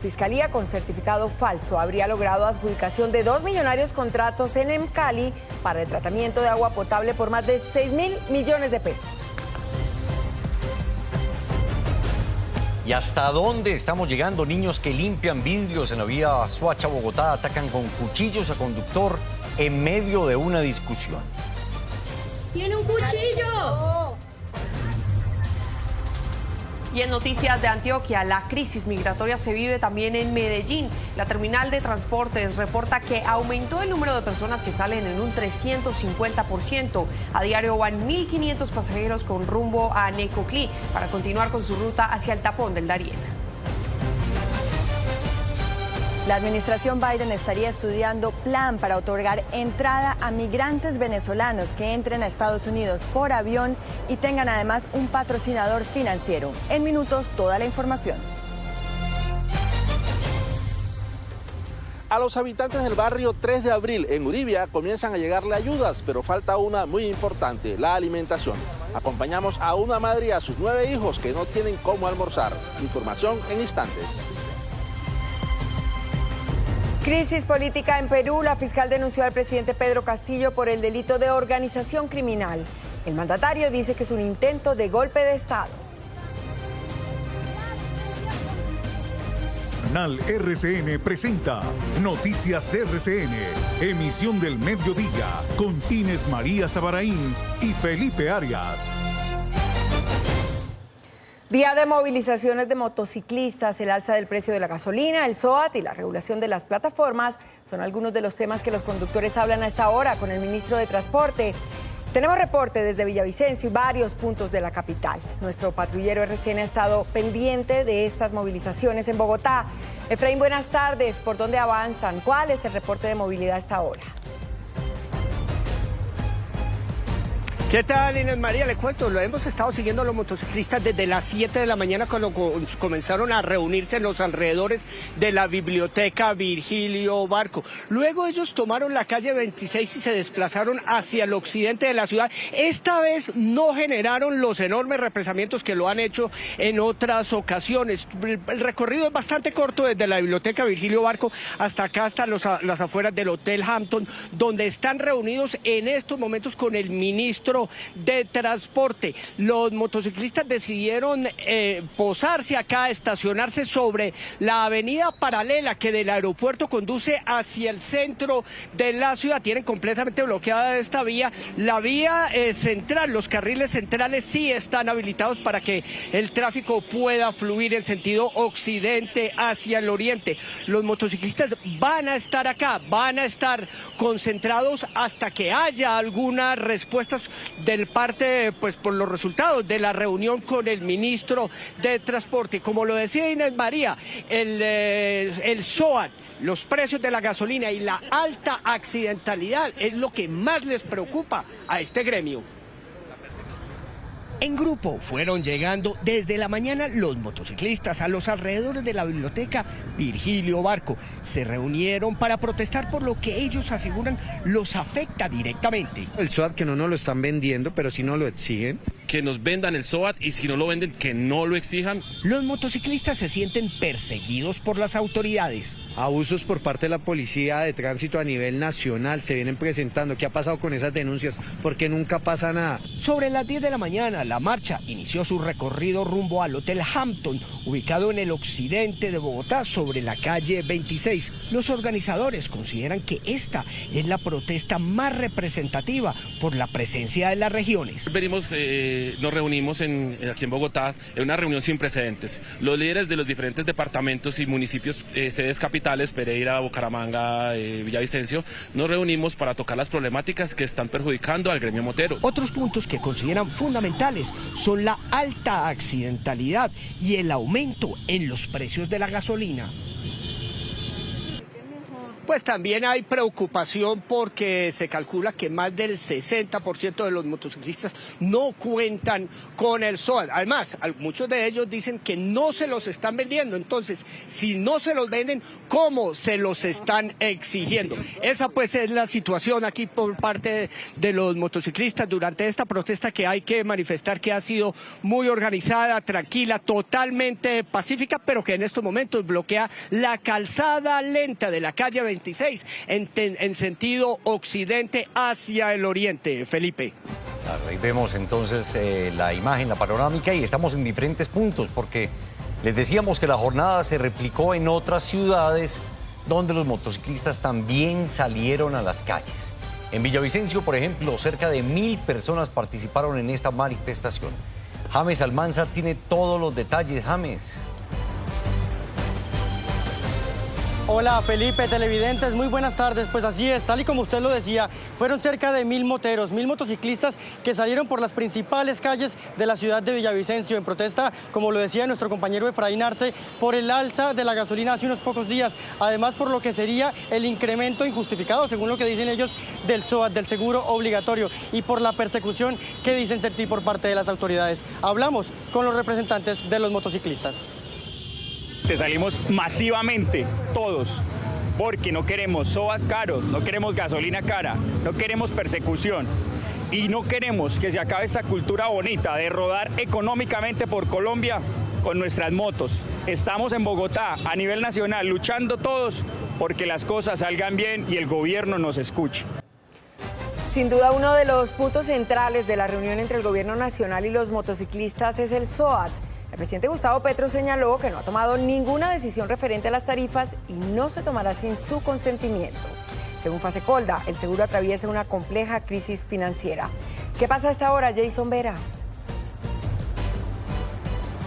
Fiscalía con certificado falso habría logrado adjudicación de 2 millonarios contratos en Emcali para el tratamiento de agua potable por más de 6.000 millones de pesos. ¿Y hasta dónde estamos llegando? Niños que limpian vidrios en la vía Soacha-Bogotá atacan con cuchillos a conductor en medio de una discusión. ¡Tiene un cuchillo! Y en noticias de Antioquia, la crisis migratoria se vive también en Medellín. La terminal de transportes reporta que aumentó el número de personas que salen en un 350%. A diario van 1.500 pasajeros con rumbo a Necoclí para continuar con su ruta hacia el tapón del Darién. La administración Biden estaría estudiando plan para otorgar entrada a migrantes venezolanos que entren a Estados Unidos por avión y tengan además un patrocinador financiero. En minutos, toda la información. A los habitantes del barrio 3 de abril en Uribia comienzan a llegarle ayudas, pero falta una muy importante, la alimentación. Acompañamos a una madre y a sus 9 hijos que no tienen cómo almorzar. Información en instantes. Crisis política en Perú. La fiscal denunció al presidente Pedro Castillo por el delito de organización criminal. El mandatario dice que es un intento de golpe de Estado. Canal RCN presenta Noticias RCN, emisión del mediodía, con Inés María Sabaraín y Felipe Arias. Día de movilizaciones de motociclistas, el alza del precio de la gasolina, el SOAT y la regulación de las plataformas son algunos de los temas que los conductores hablan a esta hora con el ministro de Transporte. Tenemos reporte desde Villavicencio y varios puntos de la capital. Nuestro patrullero RCN ha estado pendiente de estas movilizaciones en Bogotá. Efraín, buenas tardes. ¿Por dónde avanzan? ¿Cuál es el reporte de movilidad a esta hora? ¿Qué tal, Inés María? Le cuento, lo hemos estado siguiendo a los motociclistas desde las 7 de la mañana cuando comenzaron a reunirse en los alrededores de la biblioteca Virgilio Barco. Luego ellos tomaron la calle 26 y se desplazaron hacia el occidente de la ciudad. Esta vez no generaron los enormes represamientos que lo han hecho en otras ocasiones. El recorrido es bastante corto desde la biblioteca Virgilio Barco hasta acá, hasta las afueras del Hotel Hampton, donde están reunidos en estos momentos con el ministro de Transporte. Los motociclistas decidieron posarse acá, estacionarse sobre la avenida paralela que del aeropuerto conduce hacia el centro de la ciudad. Tienen completamente bloqueada esta vía. La vía central, los carriles centrales sí están habilitados para que el tráfico pueda fluir en sentido occidente hacia el oriente. Los motociclistas van a estar acá, van a estar concentrados hasta que haya algunas respuestas del parte, pues por los resultados de la reunión con el ministro de Transporte. Como lo decía Inés María, el SOAT, los precios de la gasolina y la alta accidentalidad es lo que más les preocupa a este gremio. En grupo fueron llegando desde la mañana los motociclistas a los alrededores de la biblioteca Virgilio Barco. Se reunieron para protestar por lo que ellos aseguran los afecta directamente. El SOAT que no nos lo están vendiendo, pero si no lo exigen. Que nos vendan el SOAT y si no lo venden, que no lo exijan. Los motociclistas se sienten perseguidos por las autoridades. Abusos por parte de la policía de tránsito a nivel nacional se vienen presentando. ¿Qué ha pasado con esas denuncias? Porque nunca pasa nada. Sobre las 10 de la mañana, la marcha inició su recorrido rumbo al Hotel Hampton, ubicado en el occidente de Bogotá, sobre la calle 26. Los organizadores consideran que esta es la protesta más representativa por la presencia de las regiones. Nos reunimos aquí en Bogotá en una reunión sin precedentes. Los líderes de los diferentes departamentos y municipios, sedes capitales, Pereira, Bucaramanga, Villavicencio, nos reunimos para tocar las problemáticas que están perjudicando al gremio motero. Otros puntos que consideran fundamentales son la alta accidentalidad y el aumento en los precios de la gasolina. Pues también hay preocupación porque se calcula que más del 60% de los motociclistas no cuentan con el SOAT. Además, muchos de ellos dicen que no se los están vendiendo. Entonces, si no se los venden, ¿cómo se los están exigiendo? Esa pues es la situación aquí por parte de los motociclistas durante esta protesta, que hay que manifestar que ha sido muy organizada, tranquila, totalmente pacífica, pero que en estos momentos bloquea la calzada lenta de la calle 26 en sentido occidente hacia el oriente. Felipe. Claro, ahí vemos entonces la imagen, la panorámica, y estamos en diferentes puntos porque les decíamos que la jornada se replicó en otras ciudades donde los motociclistas también salieron a las calles. En Villavicencio, por ejemplo, cerca de 1000 personas participaron en esta manifestación. James Almanza tiene todos los detalles. James. Hola Felipe, televidentes, muy buenas tardes. Pues así es, tal y como usted lo decía, fueron cerca de 1000 moteros, 1000 motociclistas que salieron por las principales calles de la ciudad de Villavicencio en protesta, como lo decía nuestro compañero Efraín Arce, por el alza de la gasolina hace unos pocos días, además por lo que sería el incremento injustificado, según lo que dicen ellos, del SOAT, del seguro obligatorio, y por la persecución que dicen sentir por parte de las autoridades. Hablamos con los representantes de los motociclistas. Salimos masivamente, todos, porque no queremos SOAT caros, no queremos gasolina cara, no queremos persecución y no queremos que se acabe esta cultura bonita de rodar económicamente por Colombia con nuestras motos. Estamos en Bogotá a nivel nacional luchando todos porque las cosas salgan bien y el gobierno nos escuche. Sin duda, uno de los puntos centrales de la reunión entre el gobierno nacional y los motociclistas es el SOAT. El presidente Gustavo Petro señaló que no ha tomado ninguna decisión referente a las tarifas y no se tomará sin su consentimiento. Según Fasecolda, el seguro atraviesa una compleja crisis financiera. ¿Qué pasa a esta hora, Jason Vera?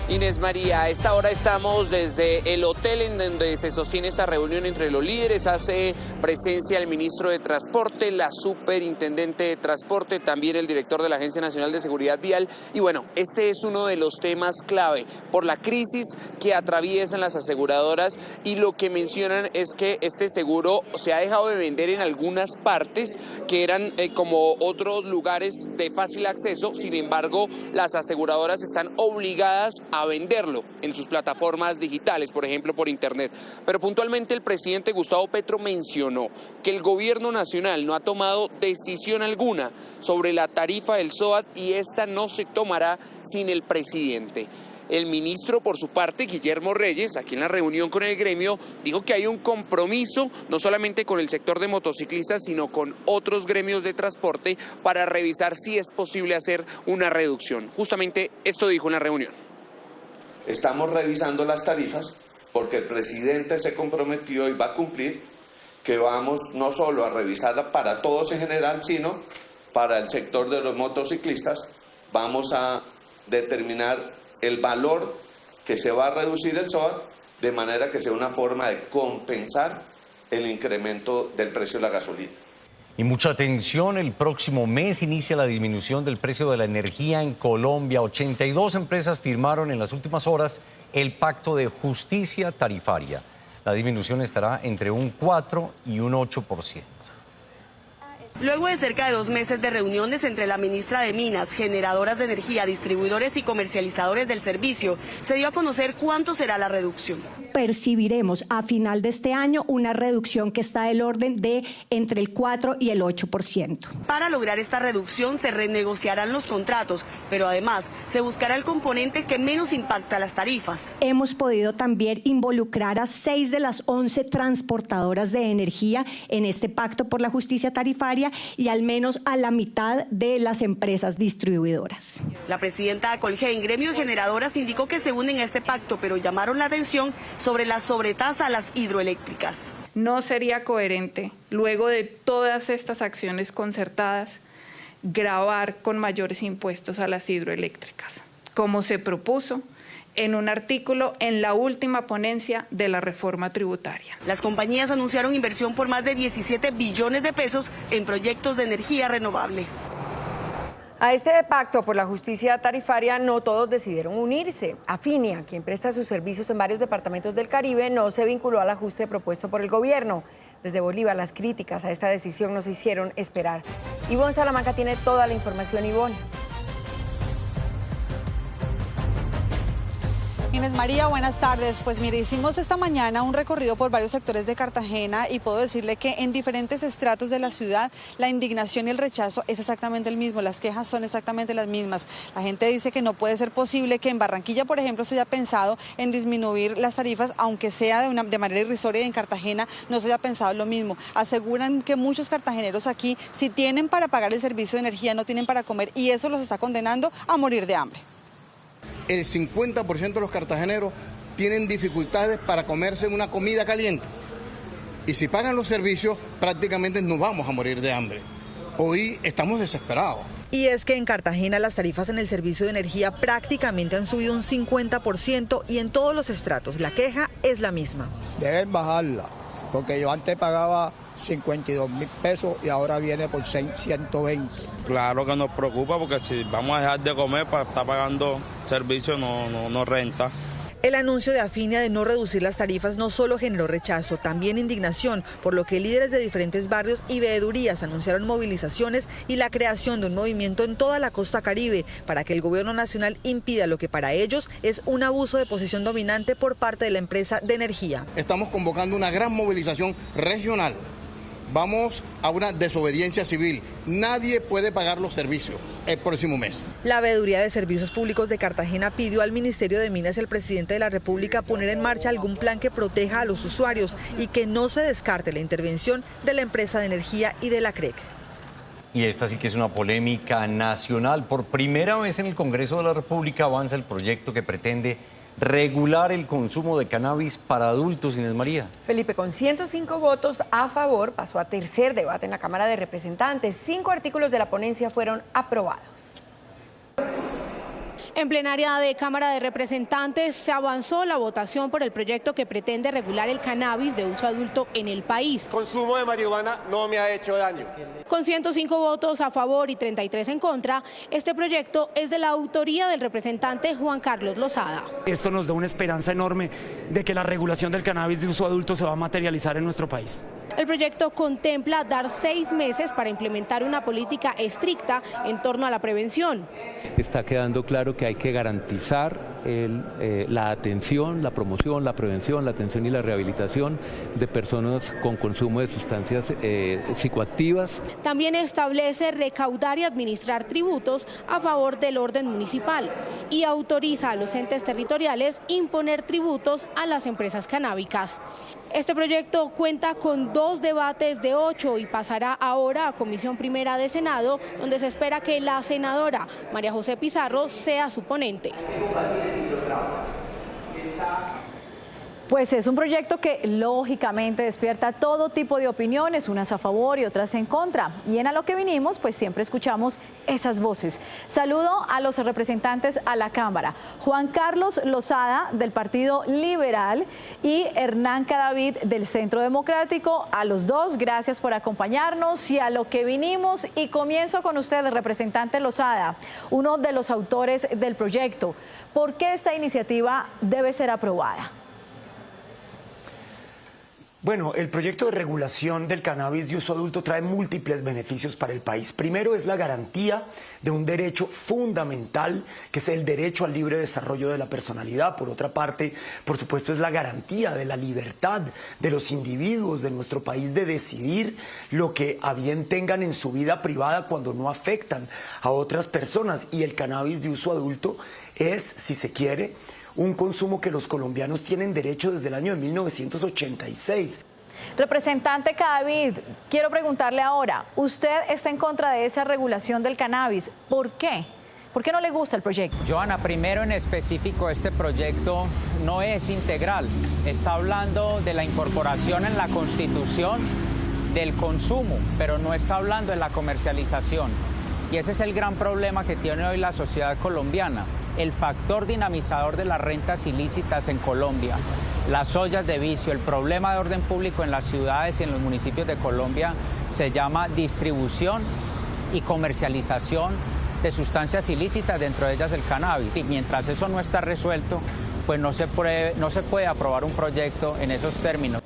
Inés María, a esta hora estamos desde el hotel en donde se sostiene esta reunión entre los líderes. Hace presencia el ministro de Transporte, la superintendente de Transporte, también el director de la Agencia Nacional de Seguridad Vial. Y bueno, este es uno de los temas clave por la crisis que atraviesan las aseguradoras, y lo que mencionan es que este seguro se ha dejado de vender en algunas partes que eran como otros lugares de fácil acceso. Sin embargo, las aseguradoras están obligadas a venderlo en sus plataformas digitales, por ejemplo por internet. Pero puntualmente el presidente Gustavo Petro mencionó que el gobierno nacional no ha tomado decisión alguna sobre la tarifa del SOAT y esta no se tomará sin el presidente. El ministro, por su parte, Guillermo Reyes, aquí en la reunión con el gremio, dijo que hay un compromiso no solamente con el sector de motociclistas, sino con otros gremios de transporte para revisar si es posible hacer una reducción. Justamente esto dijo en la reunión. Estamos revisando las tarifas porque el presidente se comprometió y va a cumplir que vamos no solo a revisarla para todos en general, sino para el sector de los motociclistas. Vamos a determinar el valor que se va a reducir el SOAT de manera que sea una forma de compensar el incremento del precio de la gasolina. Y mucha atención, el próximo mes inicia la disminución del precio de la energía en Colombia. 82 empresas firmaron en las últimas horas el pacto de justicia tarifaria. La disminución estará entre un 4 y un 8%. Luego de cerca de 2 meses de reuniones entre la ministra de Minas, generadoras de energía, distribuidores y comercializadores del servicio, se dio a conocer cuánto será la reducción. Percibiremos a final de este año una reducción que está del orden de entre el 4 y el 8%. Para lograr esta reducción se renegociarán los contratos, pero además se buscará el componente que menos impacta las tarifas. Hemos podido también involucrar a 6 de las 11 transportadoras de energía en este pacto por la justicia tarifaria y al menos a la mitad de las empresas distribuidoras. La presidenta de Colgen, gremio de generadoras, indicó que se unen a este pacto, pero llamaron la atención sobre la sobretasa a las hidroeléctricas. No sería coherente, luego de todas estas acciones concertadas, gravar con mayores impuestos a las hidroeléctricas, como se propuso en un artículo en la última ponencia de la reforma tributaria. Las compañías anunciaron inversión por más de 17 billones de pesos en proyectos de energía renovable. A este pacto por la justicia tarifaria no todos decidieron unirse. Afinia, quien presta sus servicios en varios departamentos del Caribe, no se vinculó al ajuste propuesto por el gobierno. Desde Bolívar, las críticas a esta decisión no se hicieron esperar. Ivonne Salamanca tiene toda la información. Ivonne. Inés María, buenas tardes. Pues mire, hicimos esta mañana un recorrido por varios sectores de Cartagena y puedo decirle que en diferentes estratos de la ciudad la indignación y el rechazo es exactamente el mismo, las quejas son exactamente las mismas. La gente dice que no puede ser posible que en Barranquilla, por ejemplo, se haya pensado en disminuir las tarifas, aunque sea de manera irrisoria, y en Cartagena no se haya pensado lo mismo. Aseguran que muchos cartageneros aquí, si tienen para pagar el servicio de energía, no tienen para comer, y eso los está condenando a morir de hambre. El 50% de los cartageneros tienen dificultades para comerse una comida caliente. Y si pagan los servicios, prácticamente nos vamos a morir de hambre. Hoy estamos desesperados. Y es que en Cartagena las tarifas en el servicio de energía prácticamente han subido un 50% y en todos los estratos la queja es la misma. Deben bajarla, porque yo antes pagaba 52.000 pesos y ahora viene por 120. Claro que nos preocupa, porque si vamos a dejar de comer para estar pagando servicios no renta. El anuncio de Afinia de no reducir las tarifas no solo generó rechazo, también indignación, por lo que líderes de diferentes barrios y veedurías anunciaron movilizaciones y la creación de un movimiento en toda la costa caribe para que el gobierno nacional impida lo que para ellos es un abuso de posición dominante por parte de la empresa de energía. Estamos convocando una gran movilización regional. Vamos a una desobediencia civil. Nadie puede pagar los servicios el próximo mes. La Veeduría de Servicios Públicos de Cartagena pidió al Ministerio de Minas y al presidente de la República poner en marcha algún plan que proteja a los usuarios y que no se descarte la intervención de la empresa de energía y de la CREC. Y esta sí que es una polémica nacional. Por primera vez en el Congreso de la República avanza el proyecto que pretende regular el consumo de cannabis para adultos, Inés María. Felipe, con 105 votos a favor, pasó a tercer debate en la Cámara de Representantes. 5 artículos de la ponencia fueron aprobados. En plenaria de Cámara de Representantes se avanzó la votación por el proyecto que pretende regular el cannabis de uso adulto en el país. Consumo de marihuana no me ha hecho daño. Con 105 votos a favor y 33 en contra, este proyecto es de la autoría del representante Juan Carlos Lozada. Esto nos da una esperanza enorme de que la regulación del cannabis de uso adulto se va a materializar en nuestro país. El proyecto contempla dar 6 meses para implementar una política estricta en torno a la prevención. Está quedando claro que hay que garantizar la atención, la promoción, la prevención, la atención y la rehabilitación de personas con consumo de sustancias psicoactivas. También establece recaudar y administrar tributos a favor del orden municipal y autoriza a los entes territoriales imponer tributos a las empresas canábicas. Este proyecto cuenta con 2 debates de 8 y pasará ahora a Comisión Primera de Senado, donde se espera que la senadora María José Pizarro sea su ponente. Pues es un proyecto que lógicamente despierta todo tipo de opiniones, unas a favor y otras en contra. Y en A lo que vinimos, pues siempre escuchamos esas voces. Saludo a los representantes a la Cámara. Juan Carlos Lozada, del Partido Liberal, y Hernán Cadavid, del Centro Democrático. A los dos, gracias por acompañarnos y a lo que vinimos. Y comienzo con usted, representante Lozada, uno de los autores del proyecto. ¿Por qué esta iniciativa debe ser aprobada? Bueno, el proyecto de regulación del cannabis de uso adulto trae múltiples beneficios para el país. Primero es la garantía de un derecho fundamental, que es el derecho al libre desarrollo de la personalidad. Por otra parte, por supuesto, es la garantía de la libertad de los individuos de nuestro país de decidir lo que a bien tengan en su vida privada cuando no afectan a otras personas. Y el cannabis de uso adulto es, si se quiere, un consumo que los colombianos tienen derecho desde el año de 1986. Representante Cadavid, quiero preguntarle ahora, usted está en contra de esa regulación del cannabis, ¿por qué? ¿Por qué no le gusta el proyecto? Joana, primero en específico, este proyecto no es integral, está hablando de la incorporación en la Constitución del consumo, pero no está hablando de la comercialización. Y ese es el gran problema que tiene hoy la sociedad colombiana, el factor dinamizador de las rentas ilícitas en Colombia, las ollas de vicio, el problema de orden público en las ciudades y en los municipios de Colombia se llama distribución y comercialización de sustancias ilícitas, dentro de ellas el cannabis. Y mientras eso no está resuelto, pues no se puede aprobar un proyecto en esos términos.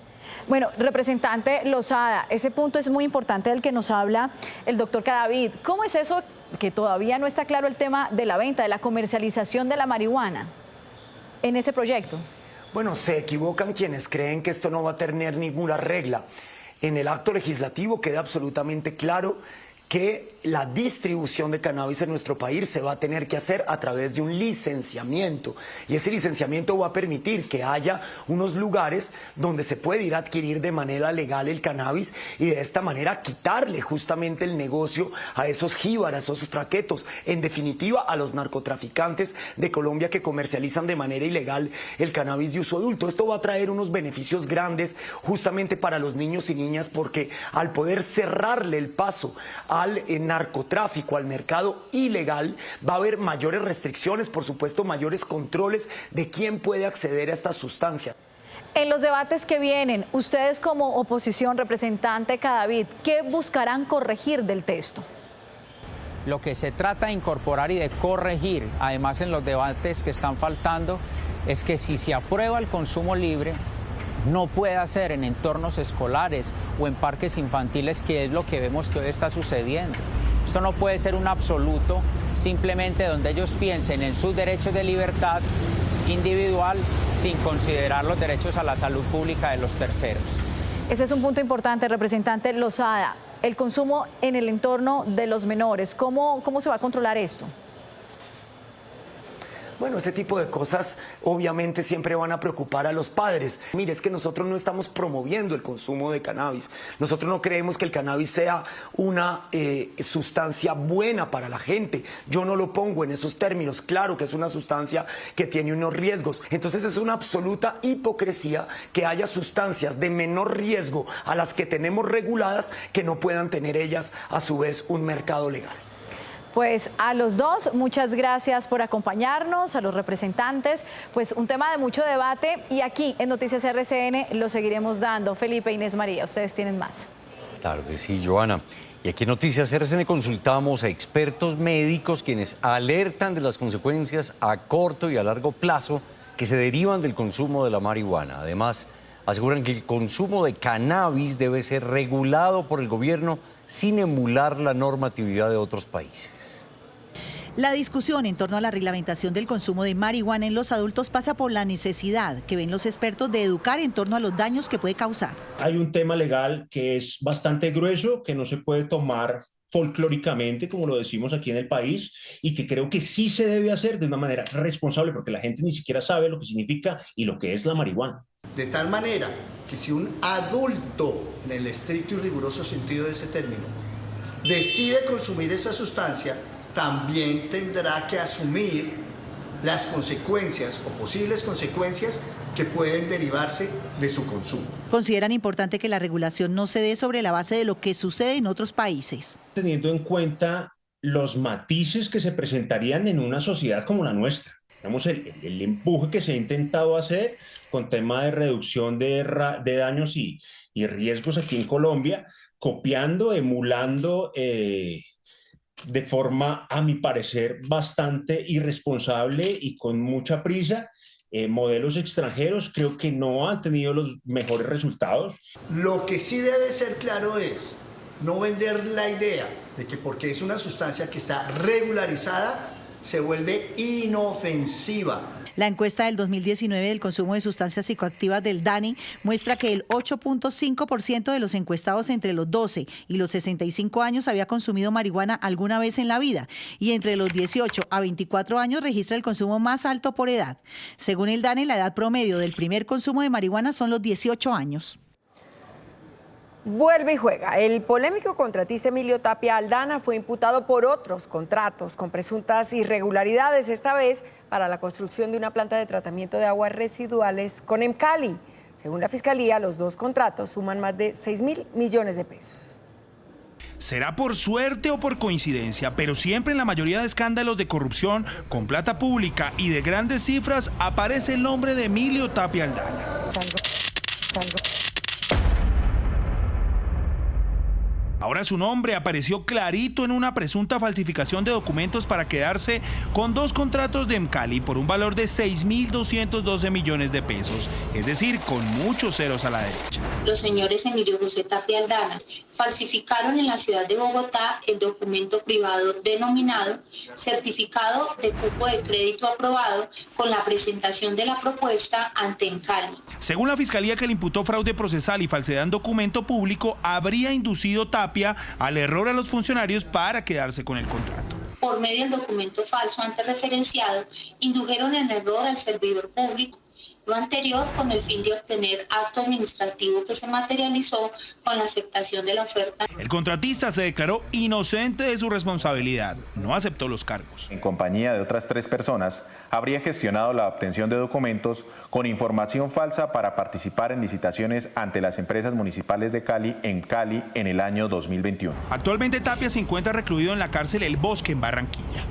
Bueno, representante Lozada, ese punto es muy importante del que nos habla el doctor Cadavid. ¿Cómo es eso que todavía no está claro el tema de la venta, de la comercialización de la marihuana en ese proyecto? Bueno, se equivocan quienes creen que esto no va a tener ninguna regla. En el acto legislativo queda absolutamente claro que la distribución de cannabis en nuestro país se va a tener que hacer a través de un licenciamiento, y ese licenciamiento va a permitir que haya unos lugares donde se puede ir a adquirir de manera legal el cannabis y de esta manera quitarle justamente el negocio a esos jíbaras, a esos traquetos, en definitiva a los narcotraficantes de Colombia que comercializan de manera ilegal el cannabis de uso adulto. Esto va a traer unos beneficios grandes justamente para los niños y niñas, porque al poder cerrarle el paso al narcotráfico, al mercado ilegal, va a haber mayores restricciones, por supuesto mayores controles de quién puede acceder a estas sustancias. En los debates que vienen, ustedes como oposición, representante Cadavid, ¿qué buscarán corregir del texto? Lo que se trata de incorporar y de corregir, además en los debates que están faltando, es que si se aprueba el consumo libre, no puede ser en entornos escolares o en parques infantiles, que es lo que vemos que hoy está sucediendo. Esto no puede ser un absoluto, simplemente donde ellos piensen en sus derechos de libertad individual sin considerar los derechos a la salud pública de los terceros. Ese es un punto importante, representante Lozada. El consumo en el entorno de los menores, ¿cómo se va a controlar esto? Bueno, ese tipo de cosas obviamente siempre van a preocupar a los padres. Mire, es que nosotros no estamos promoviendo el consumo de cannabis. Nosotros no creemos que el cannabis sea una sustancia buena para la gente. Yo no lo pongo en esos términos. Claro que es una sustancia que tiene unos riesgos. Entonces es una absoluta hipocresía que haya sustancias de menor riesgo a las que tenemos reguladas, que no puedan tener ellas a su vez un mercado legal. Pues a los dos, muchas gracias por acompañarnos, a los representantes. Pues un tema de mucho debate, y aquí en Noticias RCN lo seguiremos dando. Felipe, Inés María, ustedes tienen más. Claro que sí, Joana. Y aquí en Noticias RCN consultamos a expertos médicos quienes alertan de las consecuencias a corto y a largo plazo que se derivan del consumo de la marihuana. Además, aseguran que el consumo de cannabis debe ser regulado por el gobierno sin emular la normatividad de otros países. La discusión en torno a la reglamentación del consumo de marihuana en los adultos pasa por la necesidad que ven los expertos de educar en torno a los daños que puede causar. Hay un tema legal que es bastante grueso, que no se puede tomar folclóricamente, como lo decimos aquí en el país, y que creo que sí se debe hacer de una manera responsable, porque la gente ni siquiera sabe lo que significa y lo que es la marihuana. De tal manera que si un adulto, en el estricto y riguroso sentido de ese término, decide consumir esa sustancia, también tendrá que asumir las consecuencias o posibles consecuencias que pueden derivarse de su consumo. Consideran importante que la regulación no se dé sobre la base de lo que sucede en otros países. Teniendo en cuenta los matices que se presentarían en una sociedad como la nuestra. Digamos, el empuje que se ha intentado hacer con tema de reducción de daños y riesgos aquí en Colombia, copiando, emulando de forma, a mi parecer, bastante irresponsable y con mucha prisa, modelos extranjeros. Creo que no han tenido los mejores resultados. Lo que sí debe ser claro es no vender la idea de que porque es una sustancia que está regularizada, se vuelve inofensiva. La encuesta del 2019 del consumo de sustancias psicoactivas del DANI muestra que el 8.5% de los encuestados entre los 12 y los 65 años había consumido marihuana alguna vez en la vida, y entre los 18 a 24 años registra el consumo más alto por edad. Según el DANI, la edad promedio del primer consumo de marihuana son los 18 años. Vuelve y juega. El polémico contratista Emilio Tapia Aldana fue imputado por otros contratos con presuntas irregularidades, esta vez para la construcción de una planta de tratamiento de aguas residuales con Emcali. Según la Fiscalía, los dos contratos suman más de 6.000 millones de pesos. Será por suerte o por coincidencia, pero siempre en la mayoría de escándalos de corrupción con plata pública y de grandes cifras aparece el nombre de Emilio Tapia Aldana. Ahora su nombre apareció clarito en una presunta falsificación de documentos para quedarse con 2 contratos de Emcali por un valor de 6.212 millones de pesos, es decir, con muchos ceros a la derecha. Los señores Emilio José Tapia Aldana falsificaron en la ciudad de Bogotá el documento privado denominado Certificado de Cupo de Crédito Aprobado con la presentación de la propuesta ante Emcali. Según la Fiscalía, que le imputó fraude procesal y falsedad en documento público, habría inducido Tapia al error a los funcionarios para quedarse con el contrato. Por medio del documento falso antes referenciado, indujeron en error al servidor público. Lo anterior con el fin de obtener acto administrativo que se materializó con la aceptación de la oferta. El contratista se declaró inocente de su responsabilidad, no aceptó los cargos. En compañía de otras 3 personas, habría gestionado la obtención de documentos con información falsa para participar en licitaciones ante las empresas municipales de Cali en el año 2021. Actualmente Tapia se encuentra recluido en la cárcel El Bosque en Barranquilla.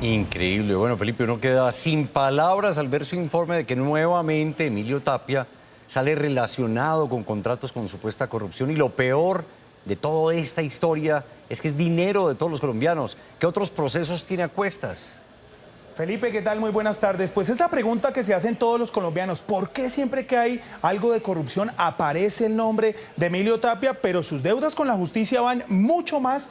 Increíble. Bueno, Felipe, uno queda sin palabras al ver su informe de que nuevamente Emilio Tapia sale relacionado con contratos con supuesta corrupción, y lo peor de toda esta historia es que es dinero de todos los colombianos. ¿Qué otros procesos tiene a cuestas? Felipe, ¿qué tal? Muy buenas tardes. Pues es la pregunta que se hacen todos los colombianos. ¿Por qué siempre que hay algo de corrupción aparece el nombre de Emilio Tapia, pero sus deudas con la justicia van mucho más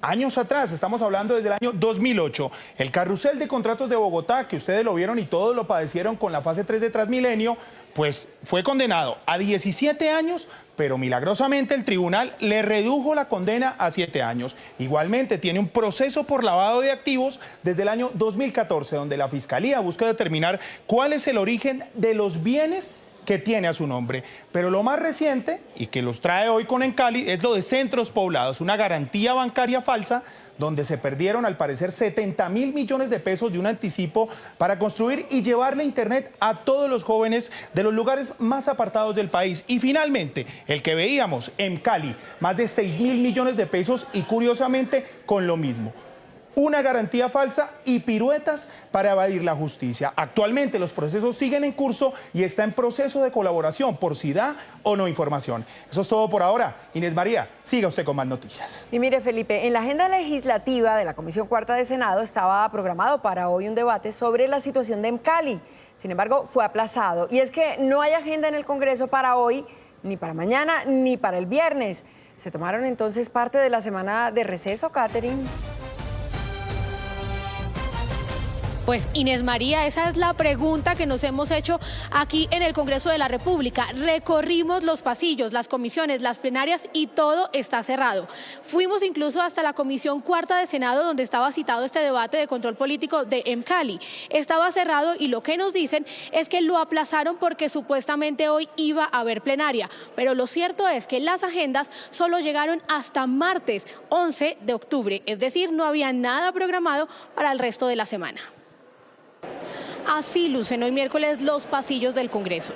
años atrás? Estamos hablando desde el año 2008. El carrusel de contratos de Bogotá, que ustedes lo vieron y todos lo padecieron con la fase 3 de Transmilenio, pues fue condenado a 17 años, pero milagrosamente el tribunal le redujo la condena a 7 años. Igualmente tiene un proceso por lavado de activos desde el año 2014, donde la Fiscalía busca determinar cuál es el origen de los bienes que tiene a su nombre. Pero lo más reciente, y que los trae hoy con Emcali, es lo de Centros Poblados, una garantía bancaria falsa donde se perdieron al parecer 70.000 millones de pesos de un anticipo para construir y llevarle internet a todos los jóvenes de los lugares más apartados del país. Y finalmente, el que veíamos, Emcali, más de 6.000 millones de pesos, y curiosamente con lo mismo: una garantía falsa y piruetas para evadir la justicia. Actualmente los procesos siguen en curso y está en proceso de colaboración por si da o no información. Eso es todo por ahora. Inés María, siga usted con más noticias. Y mire, Felipe, en la agenda legislativa de la Comisión Cuarta de Senado estaba programado para hoy un debate sobre la situación de Emcali. Sin embargo, fue aplazado. Y es que no hay agenda en el Congreso para hoy, ni para mañana, ni para el viernes. ¿Se tomaron entonces parte de la semana de receso, Catherine? Pues Inés María, esa es la pregunta que nos hemos hecho aquí en el Congreso de la República. Recorrimos los pasillos, las comisiones, las plenarias y todo está cerrado. Fuimos incluso hasta la Comisión Cuarta de Senado, donde estaba citado este debate de control político de Emcali. Estaba cerrado y lo que nos dicen es que lo aplazaron porque supuestamente hoy iba a haber plenaria. Pero lo cierto es que las agendas solo llegaron hasta martes 11 de octubre, es decir, no había nada programado para el resto de la semana. Así lucen hoy miércoles los pasillos del Congreso.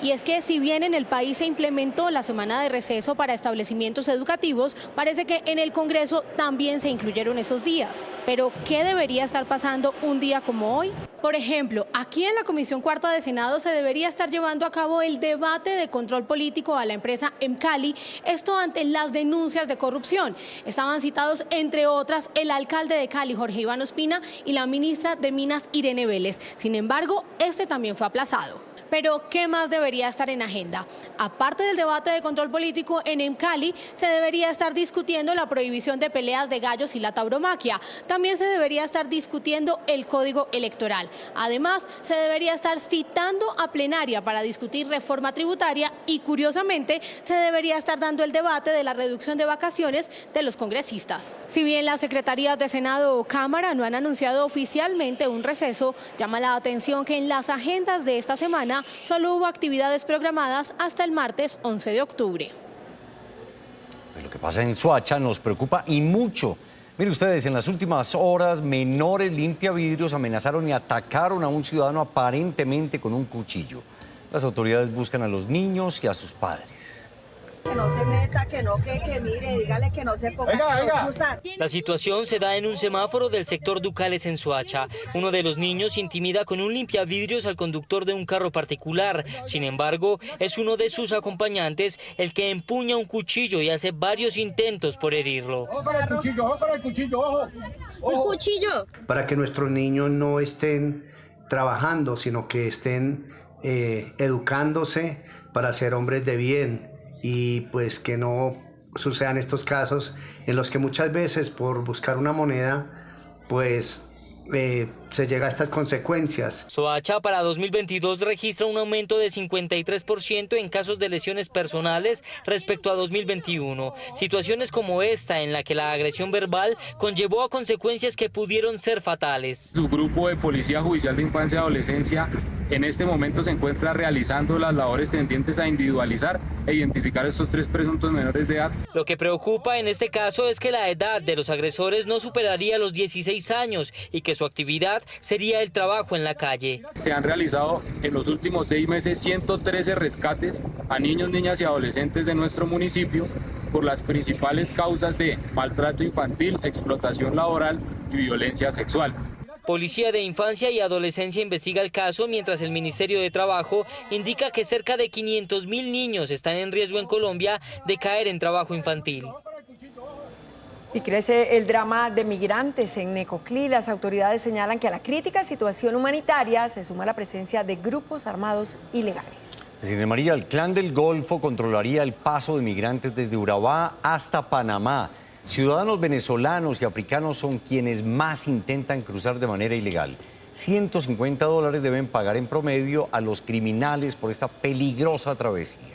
Y es que si bien en el país se implementó la semana de receso para establecimientos educativos, parece que en el Congreso también se incluyeron esos días. Pero, ¿qué debería estar pasando un día como hoy? Por ejemplo, aquí en la Comisión Cuarta de Senado se debería estar llevando a cabo el debate de control político a la empresa Emcali, esto ante las denuncias de corrupción. Estaban citados, entre otras, el alcalde de Cali, Jorge Iván Ospina, y la ministra de Minas, Irene Vélez. Sin embargo, este también fue aplazado. Pero, ¿qué más debería estar en agenda? Aparte del debate de control político en Emcali, se debería estar discutiendo la prohibición de peleas de gallos y la tauromaquia. También se debería estar discutiendo el código electoral. Además, se debería estar citando a plenaria para discutir reforma tributaria y, curiosamente, se debería estar dando el debate de la reducción de vacaciones de los congresistas. Si bien las secretarías de Senado o Cámara no han anunciado oficialmente un receso, llama la atención que en las agendas de esta semana solo hubo actividades programadas hasta el martes 11 de octubre. Lo que pasa en Soacha nos preocupa y mucho. Miren ustedes, en las últimas horas, menores limpiavidrios amenazaron y atacaron a un ciudadano aparentemente con un cuchillo. Las autoridades buscan a los niños y a sus padres. Que no se meta, que no, que mire, dígale que no se ponga a chuzar. La situación se da en un semáforo del sector Ducales en Soacha. Uno de los niños intimida con un limpiavidrios al conductor de un carro particular. Sin embargo, es uno de sus acompañantes el que empuña un cuchillo y hace varios intentos por herirlo. ¡Ojo con el cuchillo, ojo con el cuchillo, ojo! ¡El cuchillo! Para que nuestros niños no estén trabajando, sino que estén educándose para ser hombres de bien y pues que no sucedan estos casos en los que muchas veces por buscar una moneda pues se llega a estas consecuencias. Soacha para 2022 registra un aumento de 53% en casos de lesiones personales respecto a 2021. Situaciones como esta en la que la agresión verbal conllevó a consecuencias que pudieron ser fatales. Su grupo de Policía Judicial de Infancia y Adolescencia en este momento se encuentra realizando las labores tendientes a individualizar e identificar a estos 3 presuntos menores de edad. Lo que preocupa en este caso es que la edad de los agresores no superaría los 16 años y que su actividad sería el trabajo en la calle. Se han realizado en los últimos 6 meses 113 rescates a niños, niñas y adolescentes de nuestro municipio por las principales causas de maltrato infantil, explotación laboral y violencia sexual. Policía de Infancia y Adolescencia investiga el caso, mientras el Ministerio de Trabajo indica que cerca de 500.000 niños están en riesgo en Colombia de caer en trabajo infantil. Y crece el drama de migrantes en Necoclí. Las autoridades señalan que a la crítica situación humanitaria se suma la presencia de grupos armados ilegales. Presidente María, el Clan del Golfo controlaría el paso de migrantes desde Urabá hasta Panamá. Ciudadanos venezolanos y africanos son quienes más intentan cruzar de manera ilegal. $150 deben pagar en promedio a los criminales por esta peligrosa travesía.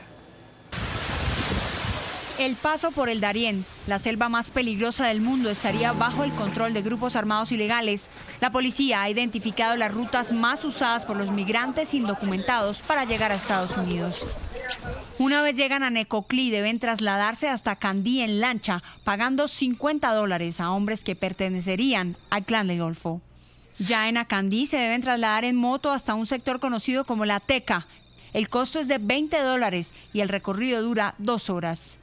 El paso por el Darién, la selva más peligrosa del mundo, estaría bajo el control de grupos armados ilegales. La policía ha identificado las rutas más usadas por los migrantes indocumentados para llegar a Estados Unidos. Una vez llegan a Necoclí, deben trasladarse hasta Candí en lancha, pagando $50 a hombres que pertenecerían al Clan del Golfo. Ya en Acandí se deben trasladar en moto hasta un sector conocido como La Teca. El costo es de $20 y el recorrido dura 2 horas.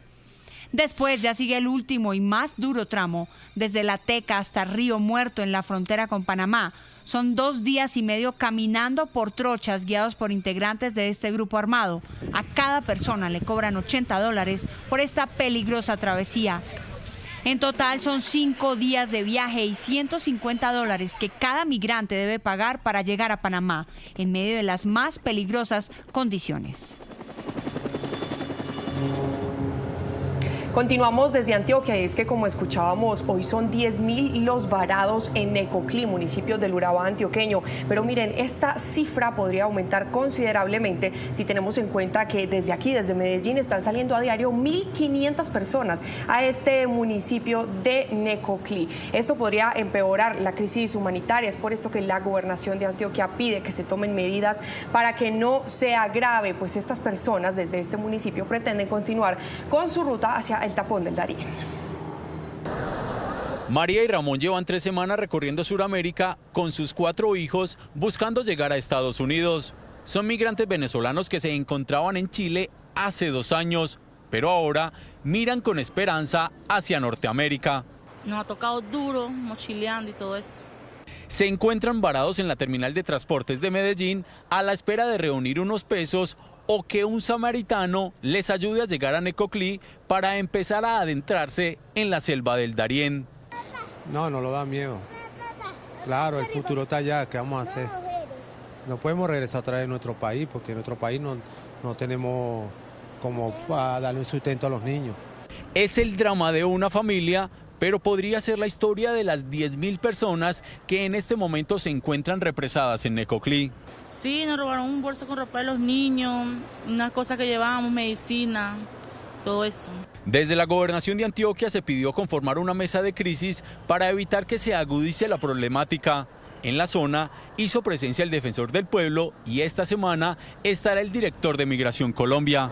Después ya sigue el último y más duro tramo, desde La Teca hasta Río Muerto en la frontera con Panamá. Son 2 días y medio caminando por trochas guiados por integrantes de este grupo armado. A cada persona le cobran $80 por esta peligrosa travesía. En total son 5 días de viaje y $150 que cada migrante debe pagar para llegar a Panamá, en medio de las más peligrosas condiciones. Continuamos desde Antioquia y es que, como escuchábamos, hoy son 10.000 los varados en Necoclí, municipio del Urabá antioqueño. Pero miren, esta cifra podría aumentar considerablemente si tenemos en cuenta que desde aquí, desde Medellín, están saliendo a diario 1.500 personas a este municipio de Necoclí. Esto podría empeorar la crisis humanitaria. Es por esto que la gobernación de Antioquia pide que se tomen medidas para que no se agrave, pues estas personas desde este municipio pretenden continuar con su ruta hacia el tapón del Darién. María y Ramón llevan 3 semanas recorriendo Sudamérica con sus 4 hijos buscando llegar a Estados Unidos. Son migrantes venezolanos que se encontraban en Chile hace 2 años, pero ahora miran con esperanza hacia Norteamérica. Nos ha tocado duro, mochileando y todo eso. Se encuentran varados en la terminal de transportes de Medellín a la espera de reunir unos pesos o que un samaritano les ayude a llegar a Necoclí para empezar a adentrarse en la selva del Darién. No lo da miedo. Claro, el futuro está allá, ¿qué vamos a hacer? No podemos regresar otra vez a nuestro país porque en nuestro país no tenemos como para darle un sustento a los niños. Es el drama de una familia, pero podría ser la historia de las 10.000 personas que en este momento se encuentran represadas en Necoclí. Sí, nos robaron un bolso con ropa de los niños, unas cosas que llevábamos, medicina, todo eso. Desde la gobernación de Antioquia se pidió conformar una mesa de crisis para evitar que se agudice la problemática. En la zona hizo presencia el defensor del pueblo y esta semana estará el director de Migración Colombia.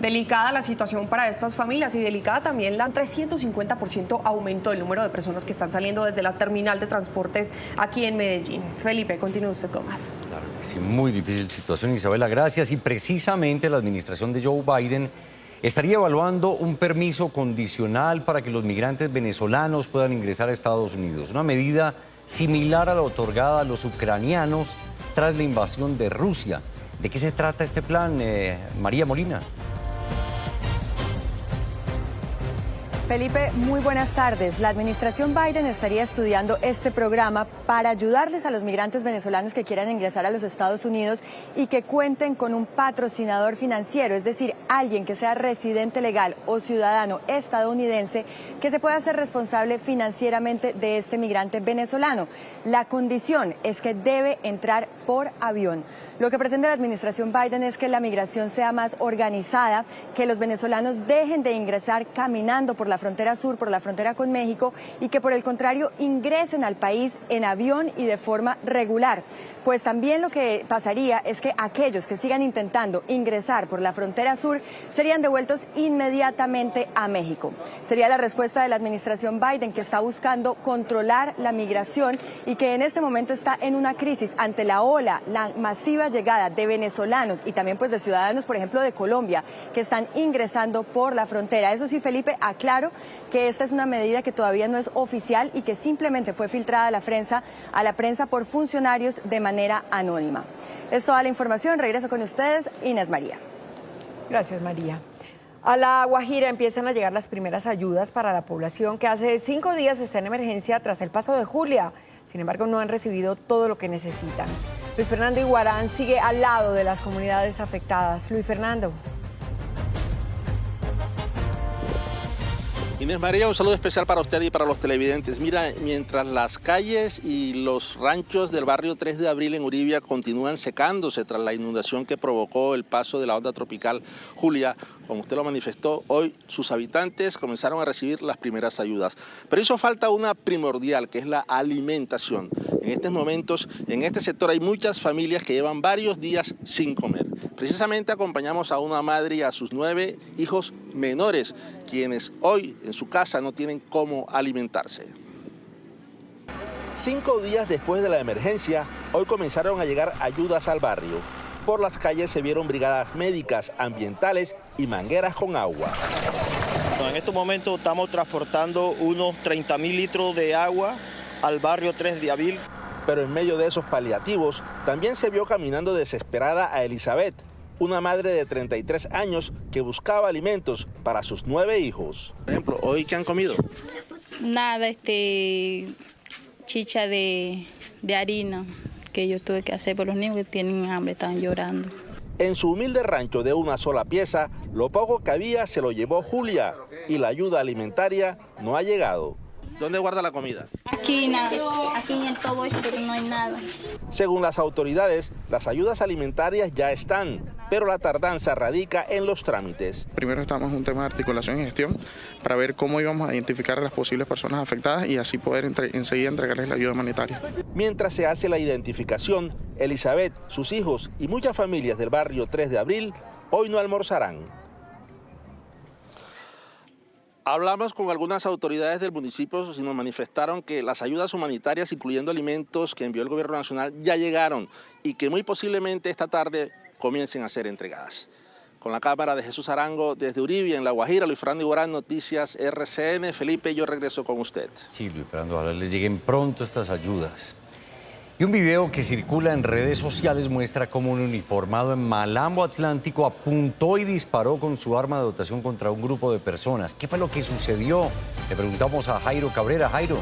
Delicada la situación para estas familias y delicada también la 350% aumento del número de personas que están saliendo desde la terminal de transportes aquí en Medellín. Felipe, continúe usted con más. Claro que sí, muy difícil situación, Isabela, gracias. Y precisamente la administración de Joe Biden estaría evaluando un permiso condicional para que los migrantes venezolanos puedan ingresar a Estados Unidos, una medida similar a la otorgada a los ucranianos tras la invasión de Rusia. ¿De qué se trata este plan, María Molina? Felipe, muy buenas tardes. La administración Biden estaría estudiando este programa para ayudarles a los migrantes venezolanos que quieran ingresar a los Estados Unidos y que cuenten con un patrocinador financiero, es decir, alguien que sea residente legal o ciudadano estadounidense que se pueda hacer responsable financieramente de este migrante venezolano. La condición es que debe entrar por avión. Lo que pretende la administración Biden es que la migración sea más organizada, que los venezolanos dejen de ingresar caminando por la frontera sur, por la frontera con México, y que por el contrario ingresen al país en avión y de forma regular. Pues también lo que pasaría es que aquellos que sigan intentando ingresar por la frontera sur serían devueltos inmediatamente a México. Sería la respuesta de la administración Biden, que está buscando controlar la migración y que en este momento está en una crisis ante la masiva llegada de venezolanos y también pues de ciudadanos, por ejemplo, de Colombia, que están ingresando por la frontera. Eso sí, Felipe, aclaro que esta es una medida que todavía no es oficial y que simplemente fue filtrada a la prensa por funcionarios de manera anónima. Es toda la información. Regreso con ustedes, Inés María. Gracias, María. A La Guajira empiezan a llegar las primeras ayudas para la población que hace 5 días está en emergencia tras el paso de Julia. Sin embargo, no han recibido todo lo que necesitan. Luis Fernando Iguarán sigue al lado de las comunidades afectadas. Luis Fernando. Inés María, un saludo especial para usted y para los televidentes. Mira, mientras las calles y los ranchos del barrio 3 de Abril en Uribia continúan secándose tras la inundación que provocó el paso de la onda tropical Julia, como usted lo manifestó, hoy sus habitantes comenzaron a recibir las primeras ayudas. Pero hizo falta una primordial, que es la alimentación. En estos momentos, en este sector hay muchas familias que llevan varios días sin comer. Precisamente acompañamos a una madre y a sus 9 hijos menores, quienes hoy en su casa no tienen cómo alimentarse. 5 días después de la emergencia, hoy comenzaron a llegar ayudas al barrio. Por las calles se vieron brigadas médicas, ambientales y mangueras con agua. En estos momentos estamos transportando unos 30.000 litros de agua al barrio 3 de Abril. Pero en medio de esos paliativos, también se vio caminando desesperada a Elizabeth, una madre de 33 años que buscaba alimentos para sus 9 hijos. Por ejemplo, ¿hoy qué han comido? Nada, chicha de harina que yo tuve que hacer por los niños que tienen hambre, están llorando. En su humilde rancho de una sola pieza, lo poco que había se lo llevó Julia y la ayuda alimentaria no ha llegado. ¿Dónde guarda la comida? Aquí en el todo esto, pero no hay nada. Según las autoridades, las ayudas alimentarias ya están, pero la tardanza radica en los trámites. Primero estamos en un tema de articulación y gestión para ver cómo íbamos a identificar a las posibles personas afectadas y así poder enseguida entregarles la ayuda humanitaria. Mientras se hace la identificación, Elizabeth, sus hijos y muchas familias del barrio 3 de Abril hoy no almorzarán. Hablamos con algunas autoridades del municipio y nos manifestaron que las ayudas humanitarias, incluyendo alimentos que envió el gobierno nacional, ya llegaron y que muy posiblemente esta tarde comiencen a ser entregadas. Con la cámara de Jesús Arango desde Uribia, en La Guajira, Luis Fernando Iguarán, Noticias RCN. Felipe, yo regreso con usted. Sí, Luis Fernando, ojalá les lleguen pronto estas ayudas. Y un video que circula en redes sociales muestra cómo un uniformado en Malambo Atlántico apuntó y disparó con su arma de dotación contra un grupo de personas. ¿Qué fue lo que sucedió? Le preguntamos a Jairo Cabrera. Jairo.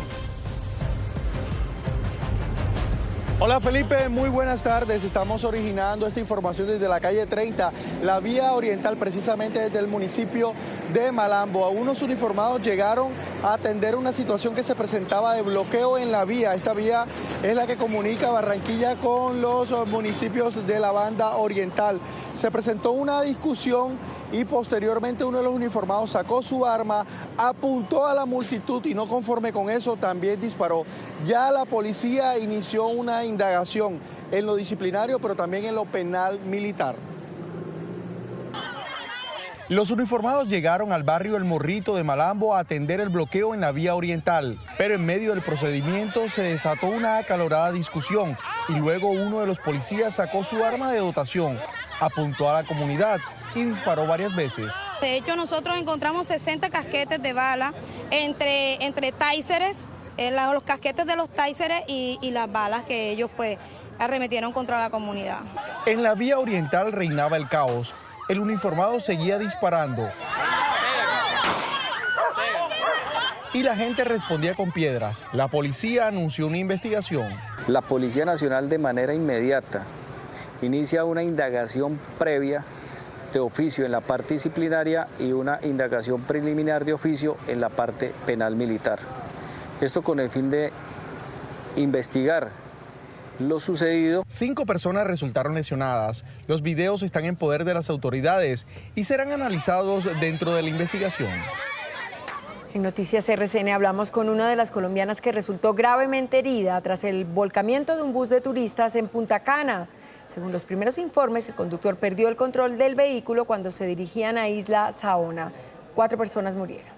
Hola Felipe, muy buenas tardes. Estamos originando esta información desde la calle 30, la vía oriental, precisamente desde el municipio de Malambo. Unos uniformados llegaron a atender una situación que se presentaba de bloqueo en la vía. Esta vía es la que comunica Barranquilla con los municipios de la banda oriental. Se presentó una discusión y posteriormente uno de los uniformados sacó su arma, apuntó a la multitud y no conforme con eso también disparó. Ya la policía inició una indagación en lo disciplinario, pero también en lo penal militar. Los uniformados llegaron al barrio El Morrito de Malambo a atender el bloqueo en la vía oriental, pero en medio del procedimiento se desató una acalorada discusión y luego uno de los policías sacó su arma de dotación, apuntó a la comunidad y disparó varias veces. De hecho, nosotros encontramos 60 casquetes de bala entre táseres, los casquetes de los táseres y las balas que ellos pues arremetieron contra la comunidad. En la vía oriental reinaba el caos. El uniformado seguía disparando y la gente respondía con piedras. La policía anunció una investigación. La Policía Nacional de manera inmediata inicia una indagación previa de oficio en la parte disciplinaria y una indagación preliminar de oficio en la parte penal militar. Esto con el fin de investigar lo sucedido. 5 personas resultaron lesionadas. Los videos están en poder de las autoridades y serán analizados dentro de la investigación. En Noticias RCN hablamos con una de las colombianas que resultó gravemente herida tras el volcamiento de un bus de turistas en Punta Cana. Según los primeros informes, el conductor perdió el control del vehículo cuando se dirigían a Isla Saona. 4 personas murieron.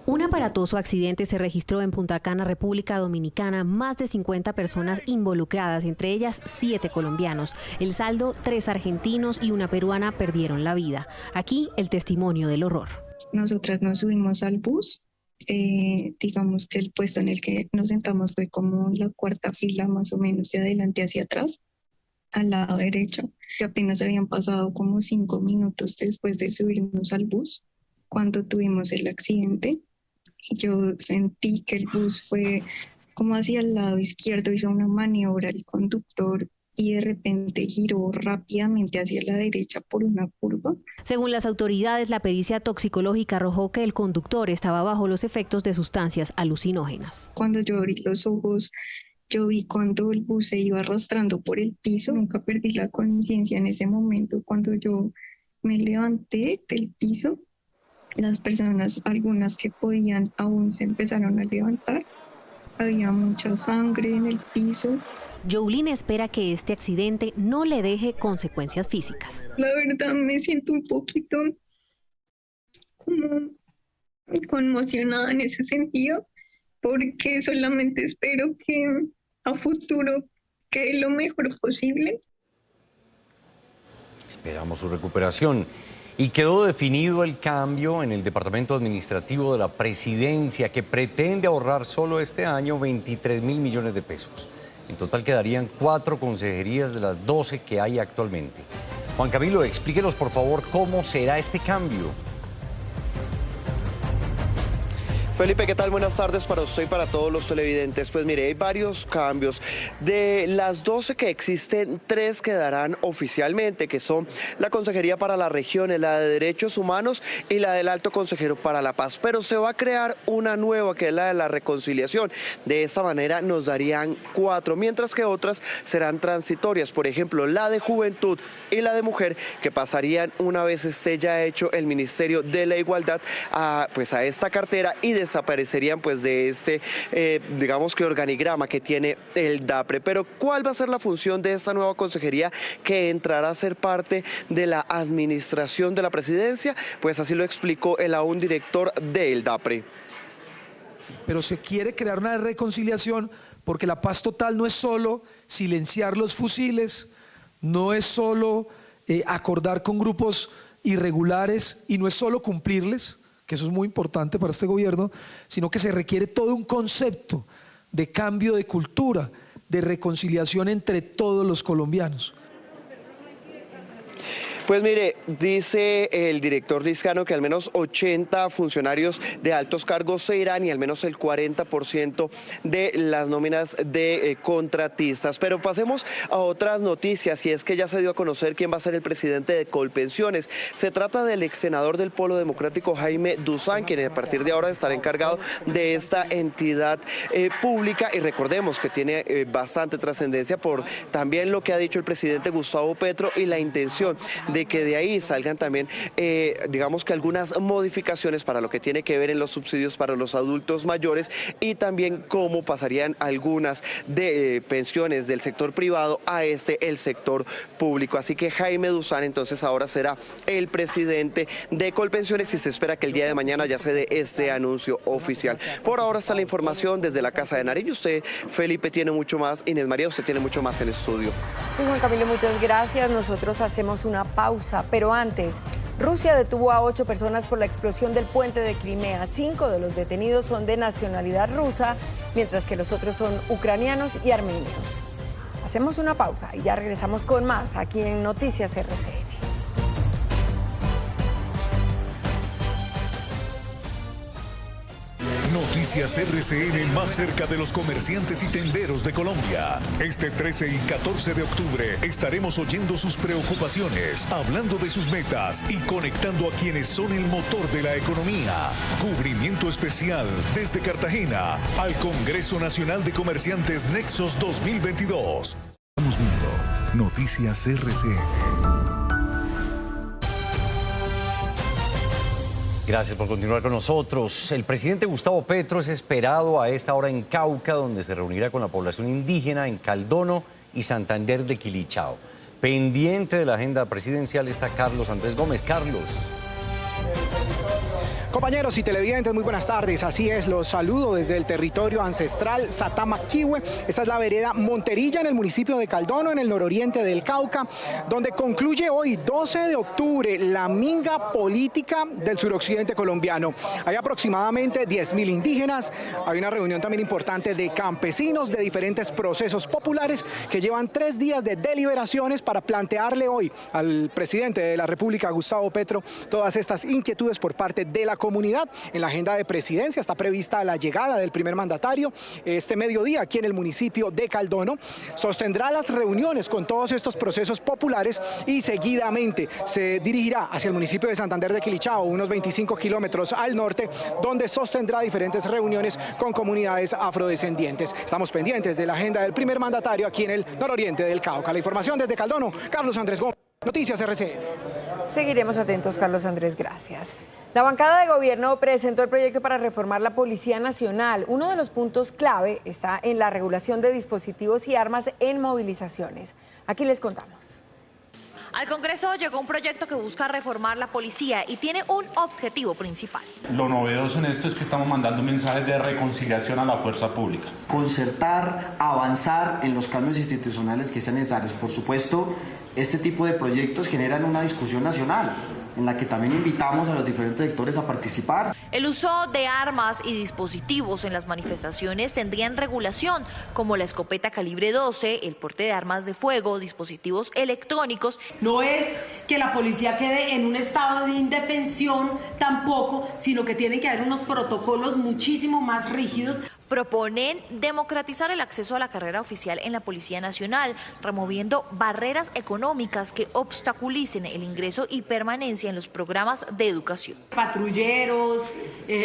Un aparatoso accidente se registró en Punta Cana, República Dominicana. Más de 50 personas involucradas, entre ellas 7 colombianos. El saldo, 3 argentinos y una peruana perdieron la vida. Aquí el testimonio del horror. Nosotras nos subimos al bus. Digamos que el puesto en el que nos sentamos fue como la 4ª fila más o menos de adelante hacia atrás, al lado derecho. Y apenas habían pasado como 5 minutos después de subirnos al bus cuando tuvimos el accidente. Yo sentí que el bus fue como hacia el lado izquierdo, hizo una maniobra el conductor y de repente giró rápidamente hacia la derecha por una curva. Según las autoridades, la pericia toxicológica arrojó que el conductor estaba bajo los efectos de sustancias alucinógenas. Cuando yo abrí los ojos, yo vi cuando el bus se iba arrastrando por el piso. Nunca perdí la conciencia en ese momento. Cuando yo me levanté del piso, las personas, algunas que podían, aún se empezaron a levantar. Había mucha sangre en el piso. Youlin espera que este accidente no le deje consecuencias físicas. La verdad me siento un poquito como conmocionada en ese sentido, porque solamente espero que a futuro quede lo mejor posible. Esperamos su recuperación. Y quedó definido el cambio en el Departamento Administrativo de la Presidencia, que pretende ahorrar solo este año 23.000 millones de pesos. En total quedarían 4 consejerías de las 12 que hay actualmente. Juan Camilo, explíquenos por favor cómo será este cambio. Felipe, ¿qué tal? Buenas tardes para usted y para todos los televidentes. Pues mire, hay varios cambios. De las 12 que existen, 3 quedarán oficialmente, que son la Consejería para las Regiones, la de Derechos Humanos y la del Alto Consejero para la Paz. Pero se va a crear una nueva, que es la de la Reconciliación. De esta manera nos darían 4, mientras que otras serán transitorias. Por ejemplo, la de Juventud y la de Mujer, que pasarían una vez esté ya hecho el Ministerio de la Igualdad a esta cartera y desaparecerían pues de este, digamos que organigrama que tiene el DAPRE. Pero ¿cuál va a ser la función de esta nueva consejería que entrará a ser parte de la administración de la presidencia? Pues así lo explicó el aún director del DAPRE. Pero se quiere crear una reconciliación porque la paz total no es solo silenciar los fusiles, no es solo acordar con grupos irregulares y no es solo cumplirles, que eso es muy importante para este gobierno, sino que se requiere todo un concepto de cambio de cultura, de reconciliación entre todos los colombianos. Pues mire, dice el director Lizcano que al menos 80 funcionarios de altos cargos se irán y al menos el 40% de las nóminas de contratistas. Pero pasemos a otras noticias, y es que ya se dio a conocer quién va a ser el presidente de Colpensiones. Se trata del ex senador del Polo Democrático Jaime Duzán, quien a partir de ahora estará encargado de esta entidad pública, y recordemos que tiene bastante trascendencia por también lo que ha dicho el presidente Gustavo Petro y la intención de de que de ahí salgan también, digamos que algunas modificaciones para lo que tiene que ver en los subsidios para los adultos mayores y también cómo pasarían algunas de pensiones del sector privado a el sector público. Así que Jaime Duzán entonces ahora será el presidente de Colpensiones y se espera que el día de mañana ya se dé este anuncio oficial. Por ahora está la información desde la Casa de Nariño. Usted, Felipe, tiene mucho más. Inés María, usted tiene mucho más en estudio. Sí, Juan Camilo, muchas gracias. Nosotros hacemos una pausa, pero antes, Rusia detuvo a 8 personas por la explosión del puente de Crimea. 5 de los detenidos son de nacionalidad rusa, mientras que los otros son ucranianos y armenios. Hacemos una pausa y ya regresamos con más aquí en Noticias RCN. Noticias RCN más cerca de los comerciantes y tenderos de Colombia. Este 13 y 14 de octubre estaremos oyendo sus preocupaciones, hablando de sus metas y conectando a quienes son el motor de la economía. Cubrimiento especial desde Cartagena al Congreso Nacional de Comerciantes Nexos 2022. Estamos viendo Noticias RCN. Gracias por continuar con nosotros. El presidente Gustavo Petro es esperado a esta hora en Cauca, donde se reunirá con la población indígena en Caldono y Santander de Quilichao. Pendiente de la agenda presidencial está Carlos Andrés Gómez. Carlos. Compañeros y televidentes, muy buenas tardes. Así es, los saludo desde el territorio ancestral Satamaquihue. Esta es la vereda Monterilla en el municipio de Caldono, en el nororiente del Cauca, donde concluye hoy, 12 de octubre, la minga política del suroccidente colombiano. Hay aproximadamente 10.000 indígenas. Hay una reunión también importante de campesinos de diferentes procesos populares que llevan 3 días de deliberaciones para plantearle hoy al presidente de la República, Gustavo Petro, todas estas inquietudes por parte de la comunidad. En la agenda de presidencia está prevista la llegada del primer mandatario este mediodía aquí en el municipio de Caldono. Sostendrá las reuniones con todos estos procesos populares y seguidamente se dirigirá hacia el municipio de Santander de Quilichao, unos 25 kilómetros al norte, donde sostendrá diferentes reuniones con comunidades afrodescendientes. Estamos pendientes de la agenda del primer mandatario aquí en el nororiente del Cauca. La información desde Caldono, Carlos Andrés Gómez, Noticias RCN. Seguiremos atentos, Carlos Andrés, gracias. La bancada de gobierno presentó el proyecto para reformar la Policía Nacional. Uno de los puntos clave está en la regulación de dispositivos y armas en movilizaciones. Aquí les contamos. Al Congreso llegó un proyecto que busca reformar la policía y tiene un objetivo principal. Lo novedoso en esto es que estamos mandando mensajes de reconciliación a la fuerza pública. Concertar, avanzar en los cambios institucionales que sean necesarios. Por supuesto, este tipo de proyectos generan una discusión nacional, en la que también invitamos a los diferentes sectores a participar. El uso de armas y dispositivos en las manifestaciones tendrían regulación, como la escopeta calibre 12, el porte de armas de fuego, dispositivos electrónicos. No es que la policía quede en un estado de indefensión tampoco, sino que tienen que haber unos protocolos muchísimo más rígidos. Proponen democratizar el acceso a la carrera oficial en la Policía Nacional, removiendo barreras económicas que obstaculicen el ingreso y permanencia en los programas de educación. Patrulleros,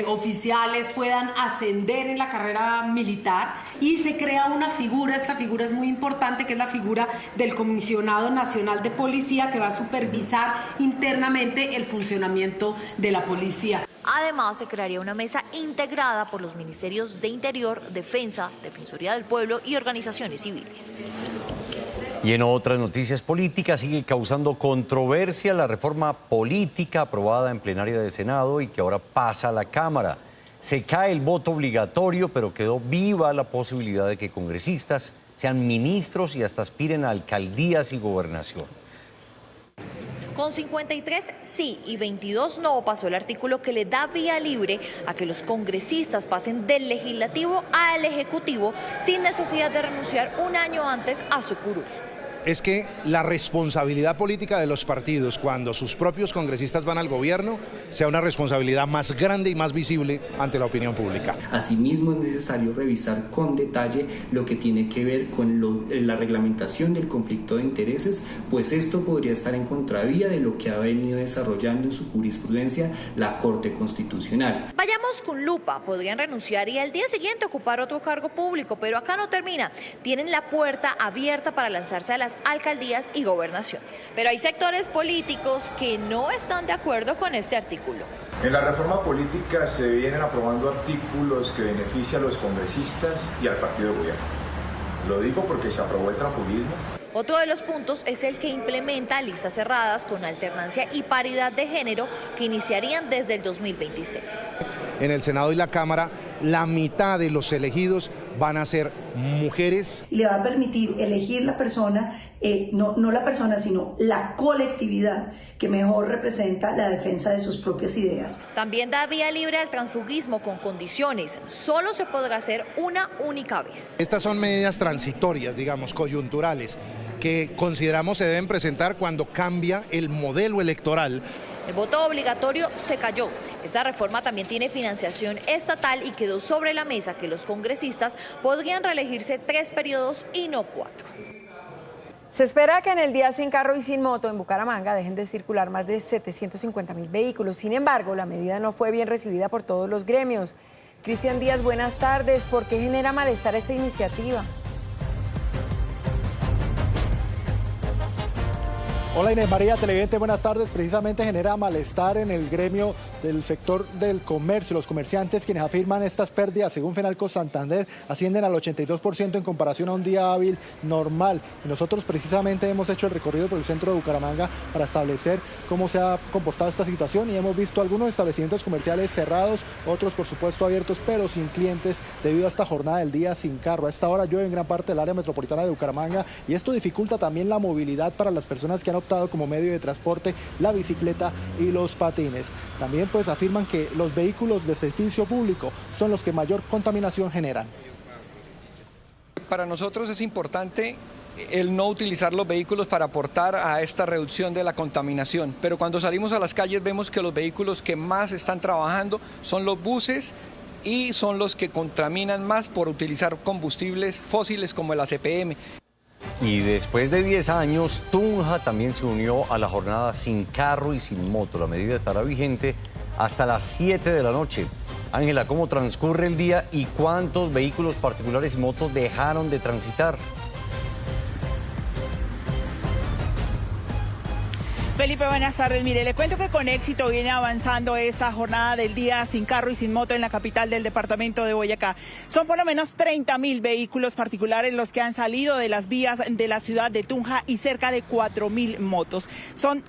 oficiales puedan ascender en la carrera militar y se crea una figura, esta figura es muy importante, que es la figura del Comisionado Nacional de Policía, que va a supervisar internamente el funcionamiento de la policía. Además, se crearía una mesa integrada por los ministerios de Interior, Defensa, Defensoría del Pueblo y organizaciones civiles. Y en otras noticias políticas, sigue causando controversia la reforma política aprobada en plenaria del Senado y que ahora pasa a la Cámara. Se cae el voto obligatorio, pero quedó viva la posibilidad de que congresistas sean ministros y hasta aspiren a alcaldías y gobernaciones. Con 53 sí y 22 no pasó el artículo que le da vía libre a que los congresistas pasen del legislativo al ejecutivo sin necesidad de renunciar un año antes a su curul. Es que la responsabilidad política de los partidos cuando sus propios congresistas van al gobierno sea una responsabilidad más grande y más visible ante la opinión pública. Asimismo, es necesario revisar con detalle lo que tiene que ver con la reglamentación del conflicto de intereses, pues esto podría estar en contravía de lo que ha venido desarrollando en su jurisprudencia la Corte Constitucional. Vayamos con lupa, podrían renunciar y al día siguiente ocupar otro cargo público, pero acá no termina. Tienen la puerta abierta para lanzarse a las prefecturas, alcaldías y gobernaciones. Pero hay sectores políticos que no están de acuerdo con este artículo. En la reforma política se vienen aprobando artículos que benefician a los congresistas y al partido de gobierno. Lo digo porque se aprobó el transfugismo. Otro de los puntos es el que implementa listas cerradas con alternancia y paridad de género que iniciarían desde el 2026. En el Senado y la Cámara, la mitad de los elegidos van a ser mujeres. Y le va a permitir elegir la persona, no la persona, sino la colectividad que mejor representa la defensa de sus propias ideas. También da vía libre al transfugismo con condiciones. Solo se podrá hacer una única vez. Estas son medidas transitorias, digamos, coyunturales, que consideramos se deben presentar cuando cambia el modelo electoral. El voto obligatorio se cayó. Esta reforma también tiene financiación estatal y quedó sobre la mesa que los congresistas podrían reelegirse 3 periodos y no 4. Se espera que en el día sin carro y sin moto en Bucaramanga dejen de circular más de 750.000 vehículos. Sin embargo, la medida no fue bien recibida por todos los gremios. Cristian Díaz, buenas tardes. ¿Por qué genera malestar esta iniciativa? Hola Inés María, televidente, buenas tardes. Precisamente genera malestar en el gremio del sector del comercio. Los comerciantes, quienes afirman estas pérdidas, según Fenalco Santander, ascienden al 82% en comparación a un día hábil normal. Y nosotros precisamente hemos hecho el recorrido por el centro de Bucaramanga para establecer cómo se ha comportado esta situación y hemos visto algunos establecimientos comerciales cerrados, otros por supuesto abiertos, pero sin clientes debido a esta jornada del día sin carro. A esta hora llueve en gran parte del área metropolitana de Bucaramanga y esto dificulta también la movilidad para las personas que han optado como medio de transporte la bicicleta y los patines. También pues afirman que los vehículos de servicio público son los que mayor contaminación generan. Para nosotros es importante el no utilizar los vehículos para aportar a esta reducción de la contaminación, pero cuando salimos a las calles vemos que los vehículos que más están trabajando son los buses y son los que contaminan más por utilizar combustibles fósiles como el ACPM. Y después de 10 años, Tunja también se unió a la jornada sin carro y sin moto. La medida estará vigente hasta las 7 de la noche. Ángela, ¿cómo transcurre el día y cuántos vehículos particulares y motos dejaron de transitar? Felipe, buenas tardes. Mire, le cuento que con éxito viene avanzando esta jornada del día sin carro y sin moto en la capital del departamento de Boyacá. Son por lo menos 30.000 vehículos particulares los que han salido de las vías de la ciudad de Tunja y cerca de 4.000 motos. Son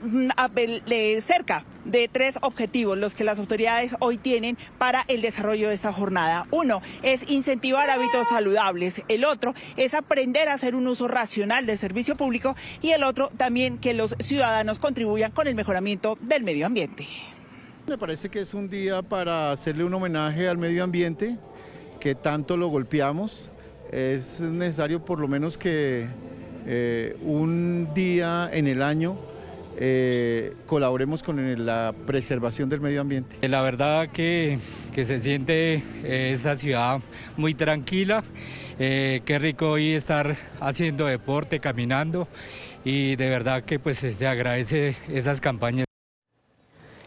cerca de 3 objetivos los que las autoridades hoy tienen para el desarrollo de esta jornada. Uno es incentivar hábitos saludables, el otro es aprender a hacer un uso racional del servicio público y el otro también que los ciudadanos contribuyan con el mejoramiento del medio ambiente. Me parece que es un día para hacerle un homenaje al medio ambiente, que tanto lo golpeamos. Es necesario por lo menos que un día en el año colaboremos con la preservación del medio ambiente. La verdad que se siente esta ciudad muy tranquila, qué rico hoy estar haciendo deporte, caminando y de verdad que pues se agradece esas campañas.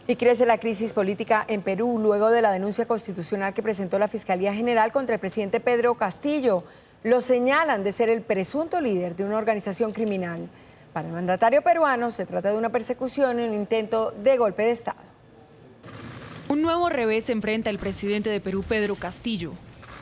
Y crece la crisis política en Perú luego de la denuncia constitucional que presentó la Fiscalía General contra el presidente Pedro Castillo. Lo señalan de ser el presunto líder de una organización criminal. Para el mandatario peruano se trata de una persecución y un intento de golpe de Estado. Un nuevo revés enfrenta el presidente de Perú, Pedro Castillo.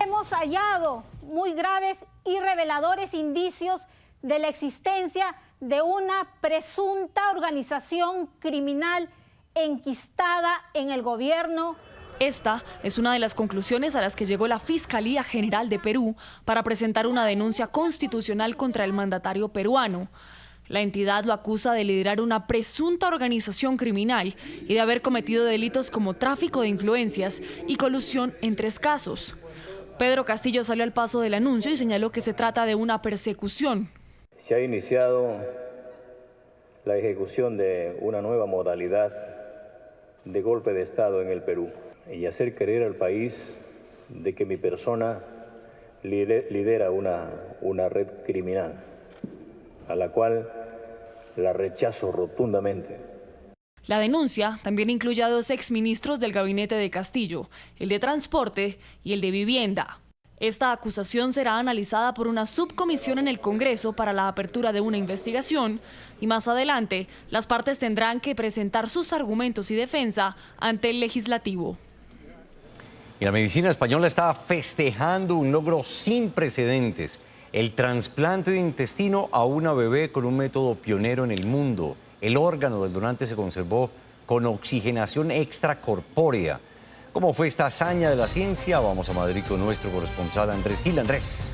Hemos hallado muy graves y reveladores indicios de la existencia de una presunta organización criminal enquistada en el gobierno. Esta es una de las conclusiones a las que llegó la Fiscalía General de Perú para presentar una denuncia constitucional contra el mandatario peruano. La entidad lo acusa de liderar una presunta organización criminal y de haber cometido delitos como tráfico de influencias y colusión en 3 casos. Pedro Castillo salió al paso del anuncio y señaló que se trata de una persecución. Se ha iniciado la ejecución de una nueva modalidad de golpe de Estado en el Perú y hacer creer al país de que mi persona lidera una red criminal, a la cual la rechazo rotundamente. La denuncia también incluye a 2 exministros del gabinete de Castillo, el de Transporte y el de Vivienda. Esta acusación será analizada por una subcomisión en el Congreso para la apertura de una investigación y más adelante las partes tendrán que presentar sus argumentos y defensa ante el legislativo. Y la medicina española está festejando un logro sin precedentes: el trasplante de intestino a una bebé con un método pionero en el mundo. El órgano del donante se conservó con oxigenación extracorpórea. ¿Cómo fue esta hazaña de la ciencia? Vamos a Madrid con nuestro corresponsal Andrés Gil. Andrés.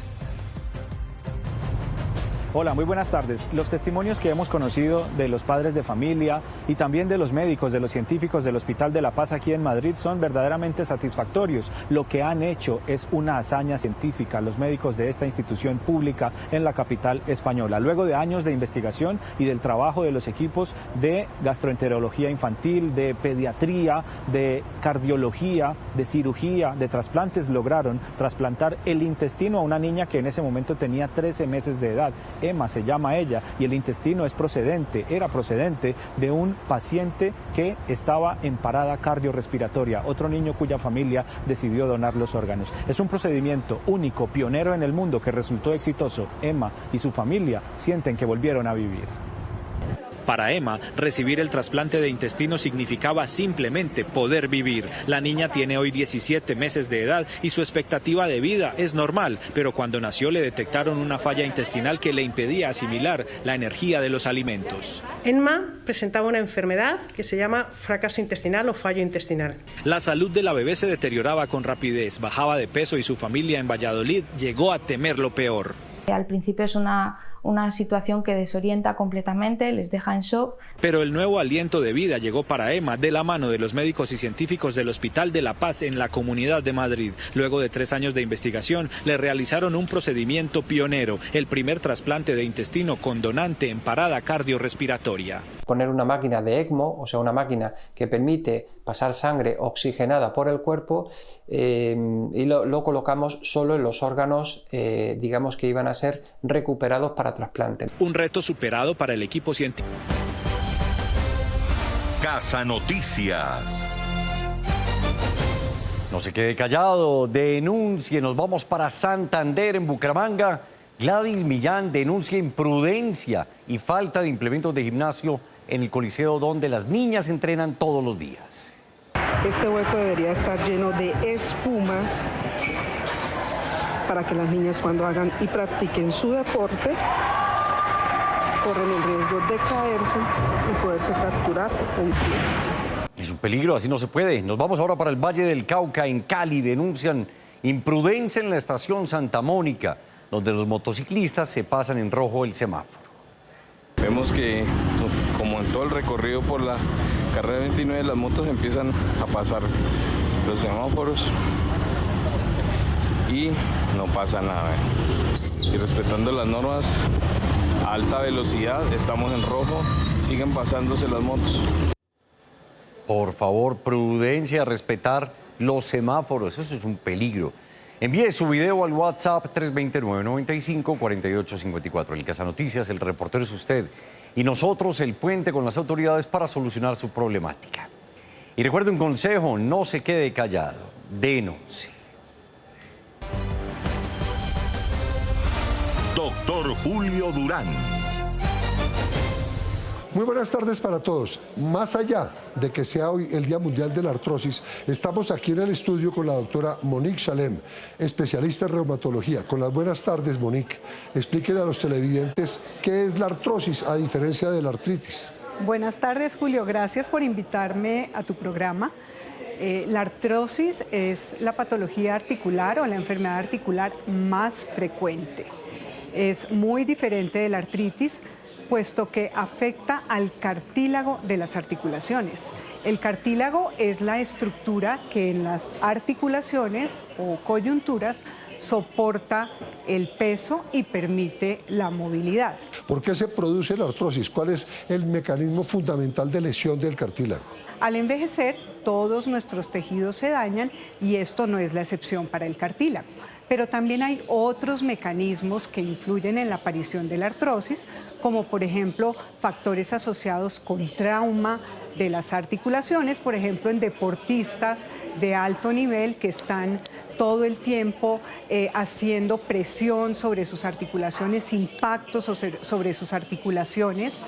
Hola, muy buenas tardes. Los testimonios que hemos conocido de los padres de familia y también de los médicos, de los científicos del Hospital de la Paz aquí en Madrid son verdaderamente satisfactorios. Lo que han hecho es una hazaña científica, los médicos de esta institución pública en la capital española. Luego de años de investigación y del trabajo de los equipos de gastroenterología infantil, de pediatría, de cardiología, de cirugía, de trasplantes, lograron trasplantar el intestino a una niña que en ese momento tenía 13 meses de edad. Emma se llama ella, y el intestino era procedente de un paciente que estaba en parada cardiorrespiratoria, otro niño cuya familia decidió donar los órganos. Es un procedimiento único, pionero en el mundo, que resultó exitoso. Emma y su familia sienten que volvieron a vivir. Para Emma, recibir el trasplante de intestino significaba simplemente poder vivir. La niña tiene hoy 17 meses de edad y su expectativa de vida es normal, pero cuando nació le detectaron una falla intestinal que le impedía asimilar la energía de los alimentos. Emma presentaba una enfermedad que se llama fracaso intestinal o fallo intestinal. La salud de la bebé se deterioraba con rapidez, bajaba de peso y su familia en Valladolid llegó a temer lo peor. Al principio es una situación que desorienta completamente, les deja en shock. Pero el nuevo aliento de vida llegó para Emma de la mano de los médicos y científicos del Hospital de la Paz en la Comunidad de Madrid. Luego de 3 años de investigación, le realizaron un procedimiento pionero, el primer trasplante de intestino con donante en parada cardiorrespiratoria. Poner una máquina de ECMO, o sea, una máquina que permite pasar sangre oxigenada por el cuerpo, y lo colocamos solo en los órganos, digamos, que iban a ser recuperados para trasplante. Un reto superado para el equipo científico. Casa Noticias. No se quede callado, denuncie. Nos vamos para Santander, en Bucaramanga. Gladys Millán denuncia imprudencia y falta de implementos de gimnasio en el Coliseo donde las niñas entrenan todos los días. Este hueco debería estar lleno de espumas para que las niñas, cuando hagan y practiquen su deporte, corren el riesgo de caerse y poderse fracturar un pie. Es un peligro, así no se puede. Nos vamos ahora para el Valle del Cauca, en Cali. Denuncian imprudencia en la estación Santa Mónica, donde los motociclistas se pasan en rojo el semáforo. Vemos que, como en todo el recorrido por la carrera 29, las motos empiezan a pasar los semáforos y no pasa nada. Y respetando las normas, a alta velocidad, estamos en rojo, siguen pasándose las motos. Por favor, prudencia, respetar los semáforos, eso es un peligro. Envíe su video al WhatsApp 320-995-4854. En Casa Noticias, el reportero es usted y nosotros el puente con las autoridades para solucionar su problemática. Y recuerde un consejo, no se quede callado, denuncie. Doctor Julio Durán. Muy buenas tardes para todos. Más allá de que sea hoy el Día Mundial de la Artrosis, estamos aquí en el estudio con la doctora Monique Chalem, especialista en reumatología. Con las buenas tardes, Monique. Explíquele a los televidentes qué es la artrosis a diferencia de la artritis. Buenas tardes, Julio. Gracias por invitarme a tu programa. La artrosis es la patología articular o la enfermedad articular más frecuente. Es muy diferente de la artritis, puesto que afecta al cartílago de las articulaciones. El cartílago es la estructura que en las articulaciones o coyunturas soporta el peso y permite la movilidad. ¿Por qué se produce la artrosis? ¿Cuál es el mecanismo fundamental de lesión del cartílago? Al envejecer, todos nuestros tejidos se dañan y esto no es la excepción para el cartílago. pero también hay otros mecanismos que influyen en la aparición de la artrosis, como por ejemplo factores asociados con trauma de las articulaciones, por ejemplo en deportistas de alto nivel que están todo el tiempo haciendo presión sobre sus articulaciones, impactos sobre sus articulaciones.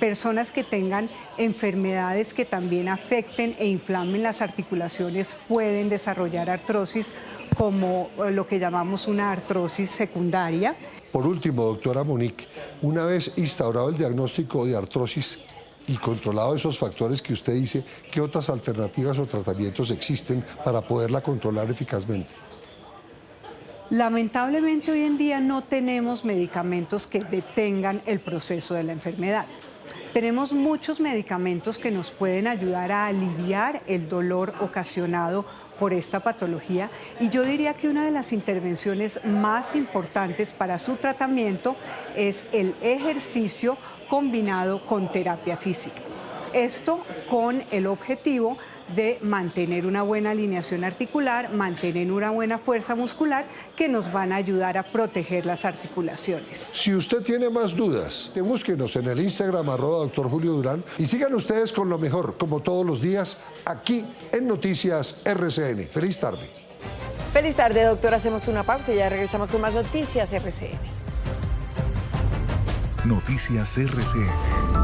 Personas que tengan enfermedades que también afecten e inflamen las articulaciones pueden desarrollar artrosis, como lo que llamamos una artrosis secundaria. Por último, doctora Monique, una vez instaurado el diagnóstico de artrosis y controlado esos factores que usted dice, ¿qué otras alternativas o tratamientos existen para poderla controlar eficazmente? Lamentablemente hoy en día no tenemos medicamentos que detengan el proceso de la enfermedad. Tenemos muchos medicamentos que nos pueden ayudar a aliviar el dolor ocasionado por esta patología, y yo diría que una de las intervenciones más importantes para su tratamiento es el ejercicio combinado con terapia física. Esto con el objetivo de mantener una buena alineación articular, mantener una buena fuerza muscular que nos van a ayudar a proteger las articulaciones. Si usted tiene más dudas, búsquenos en el Instagram @Dr. Julio Durán y sigan ustedes con lo mejor, como todos los días, aquí en Noticias RCN. Feliz tarde. Feliz tarde, doctor. Hacemos una pausa y ya regresamos con más Noticias RCN. Noticias RCN.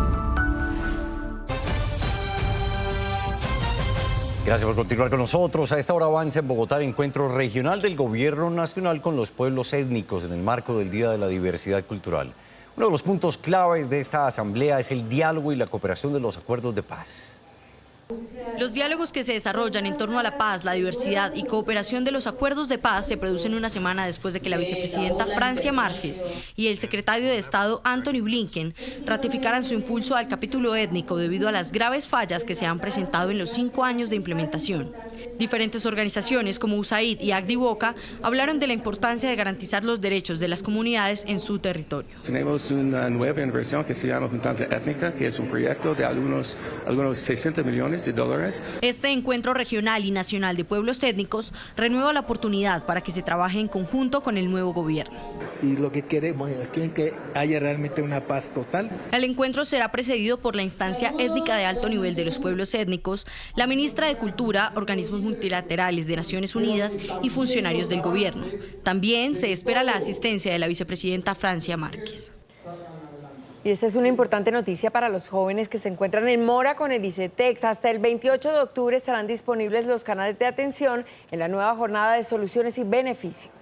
Gracias por continuar con nosotros. A esta hora avanza en Bogotá el encuentro regional del Gobierno Nacional con los pueblos étnicos en el marco del Día de la Diversidad Cultural. Uno de los puntos claves de esta asamblea es el diálogo y la cooperación de los acuerdos de paz. Los diálogos que se desarrollan en torno a la paz, la diversidad y cooperación de los acuerdos de paz se producen una semana después de que la vicepresidenta Francia Márquez y el secretario de Estado Antony Blinken ratificaran su impulso al capítulo étnico debido a las graves fallas que se han presentado en los 5 años de implementación. Diferentes organizaciones como USAID y Agdivoca hablaron de la importancia de garantizar los derechos de las comunidades en su territorio. Tenemos una nueva inversión que se llama Juntanza Étnica, que es un proyecto de algunos 60 millones de dólares. Este encuentro regional y nacional de pueblos étnicos renueva la oportunidad para que se trabaje en conjunto con el nuevo gobierno. Y lo que queremos es que haya realmente una paz total. El encuentro será precedido por la instancia étnica de alto nivel de los pueblos étnicos, la ministra de Cultura, organismos multilaterales de Naciones Unidas y funcionarios del gobierno. También se espera la asistencia de la vicepresidenta Francia Márquez. Y esta es una importante noticia para los jóvenes que se encuentran en mora con el ICETEX. Hasta el 28 de octubre estarán disponibles los canales de atención en la nueva jornada de soluciones y beneficios.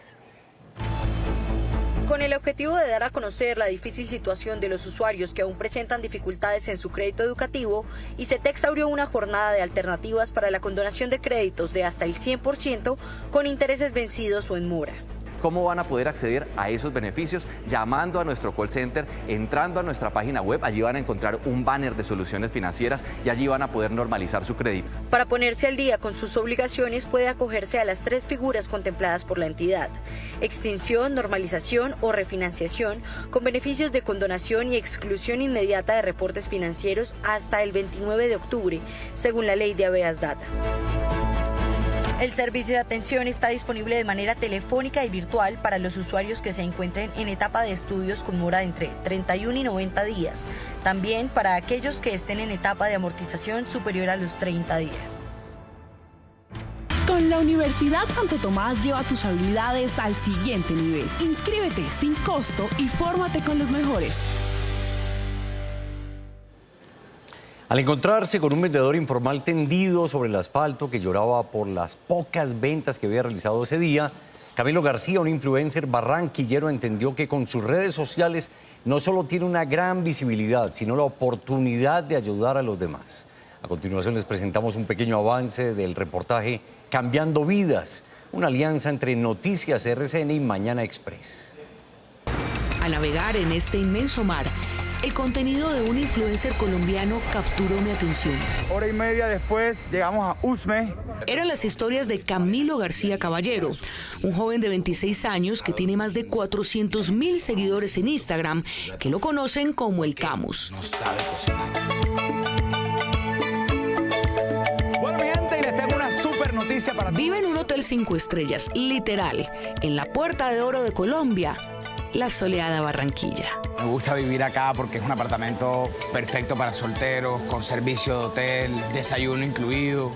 Con el objetivo de dar a conocer la difícil situación de los usuarios que aún presentan dificultades en su crédito educativo, ICETEX abrió una jornada de alternativas para la condonación de créditos de hasta el 100% con intereses vencidos o en mora. ¿Cómo van a poder acceder a esos beneficios? Llamando a nuestro call center, entrando a nuestra página web, allí van a encontrar un banner de soluciones financieras y allí van a poder normalizar su crédito. Para ponerse al día con sus obligaciones puede acogerse a las 3 figuras contempladas por la entidad: extinción, normalización o refinanciación, con beneficios de condonación y exclusión inmediata de reportes financieros hasta el 29 de octubre, según la ley de habeas data. El servicio de atención está disponible de manera telefónica y virtual para los usuarios que se encuentren en etapa de estudios con mora entre 31 y 90 días. También para aquellos que estén en etapa de amortización superior a los 30 días. Con la Universidad Santo Tomás lleva tus habilidades al siguiente nivel. Inscríbete sin costo y fórmate con los mejores. Al encontrarse con un vendedor informal tendido sobre el asfalto que lloraba por las pocas ventas que había realizado ese día, Camilo García, un influencer barranquillero, entendió que con sus redes sociales no solo tiene una gran visibilidad, sino la oportunidad de ayudar a los demás. A continuación les presentamos un pequeño avance del reportaje Cambiando Vidas, una alianza entre Noticias RCN y Mañana Express. Al navegar en este inmenso mar, el contenido de un influencer colombiano capturó mi atención. Hora y media después llegamos a Usme. Eran las historias de Camilo García Caballero, un joven de 26 años que tiene más de 400.000 seguidores en Instagram, que lo conocen como el Camus. No sabe cocinar. Bueno, mi gente, y les tengo una súper noticia para Vive en un hotel 5 estrellas, literal, en la Puerta de Oro de Colombia, la soleada Barranquilla. Me gusta vivir acá porque es un apartamento perfecto para solteros, con servicio de hotel, desayuno incluido,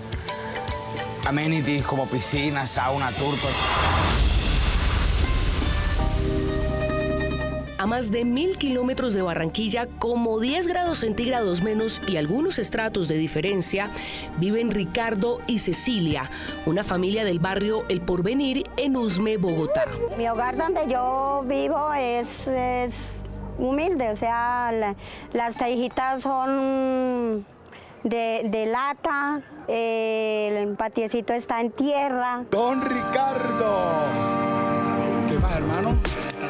amenities como piscina, sauna, turco. A más de 1000 kilómetros de Barranquilla, como 10 grados centígrados menos y algunos estratos de diferencia, viven Ricardo y Cecilia, una familia del barrio El Porvenir en Usme, Bogotá. Mi hogar donde yo vivo es humilde, o sea, las tejitas son de lata, el patiecito está en tierra. ¡Don Ricardo! ¿Qué más, hermano?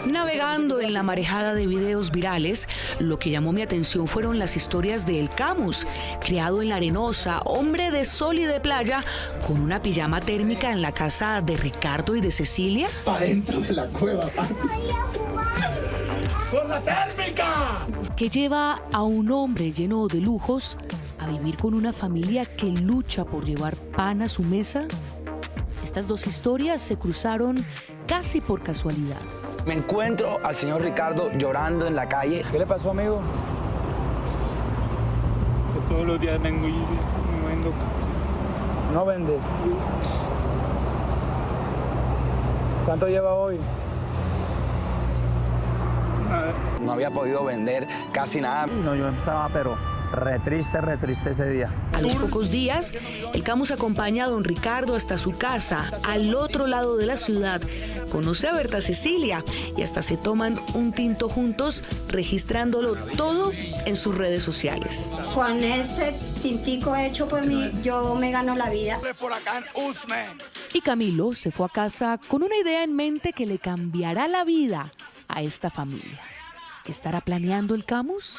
Navegando en la marejada de videos virales, lo que llamó mi atención fueron las historias de El Camus, criado en La Arenosa, hombre de sol y de playa, con una pijama térmica en la casa de Ricardo y de Cecilia. ¡Para dentro de la cueva, papi! ¡Por la térmica! Que lleva a un hombre lleno de lujos a vivir con una familia que lucha por llevar pan a su mesa. Estas dos historias se cruzaron casi por casualidad. Me encuentro al señor Ricardo llorando en la calle. ¿Qué le pasó, amigo? Que todos los días vengo y no vendo casi. ¿No vende? ¿Cuánto lleva hoy? Nada. No había podido vender casi nada. No, yo estaba pero re triste ese día. A los pocos días, el Camus acompaña a don Ricardo hasta su casa, al otro lado de la ciudad. Conoce a Berta Cecilia y hasta se toman un tinto juntos, registrándolo todo en sus redes sociales. Con este tintico hecho por mí, yo me gano la vida. Por acá en Usme. Y Camilo se fue a casa con una idea en mente que le cambiará la vida a esta familia. ¿Qué estará planeando el Camus?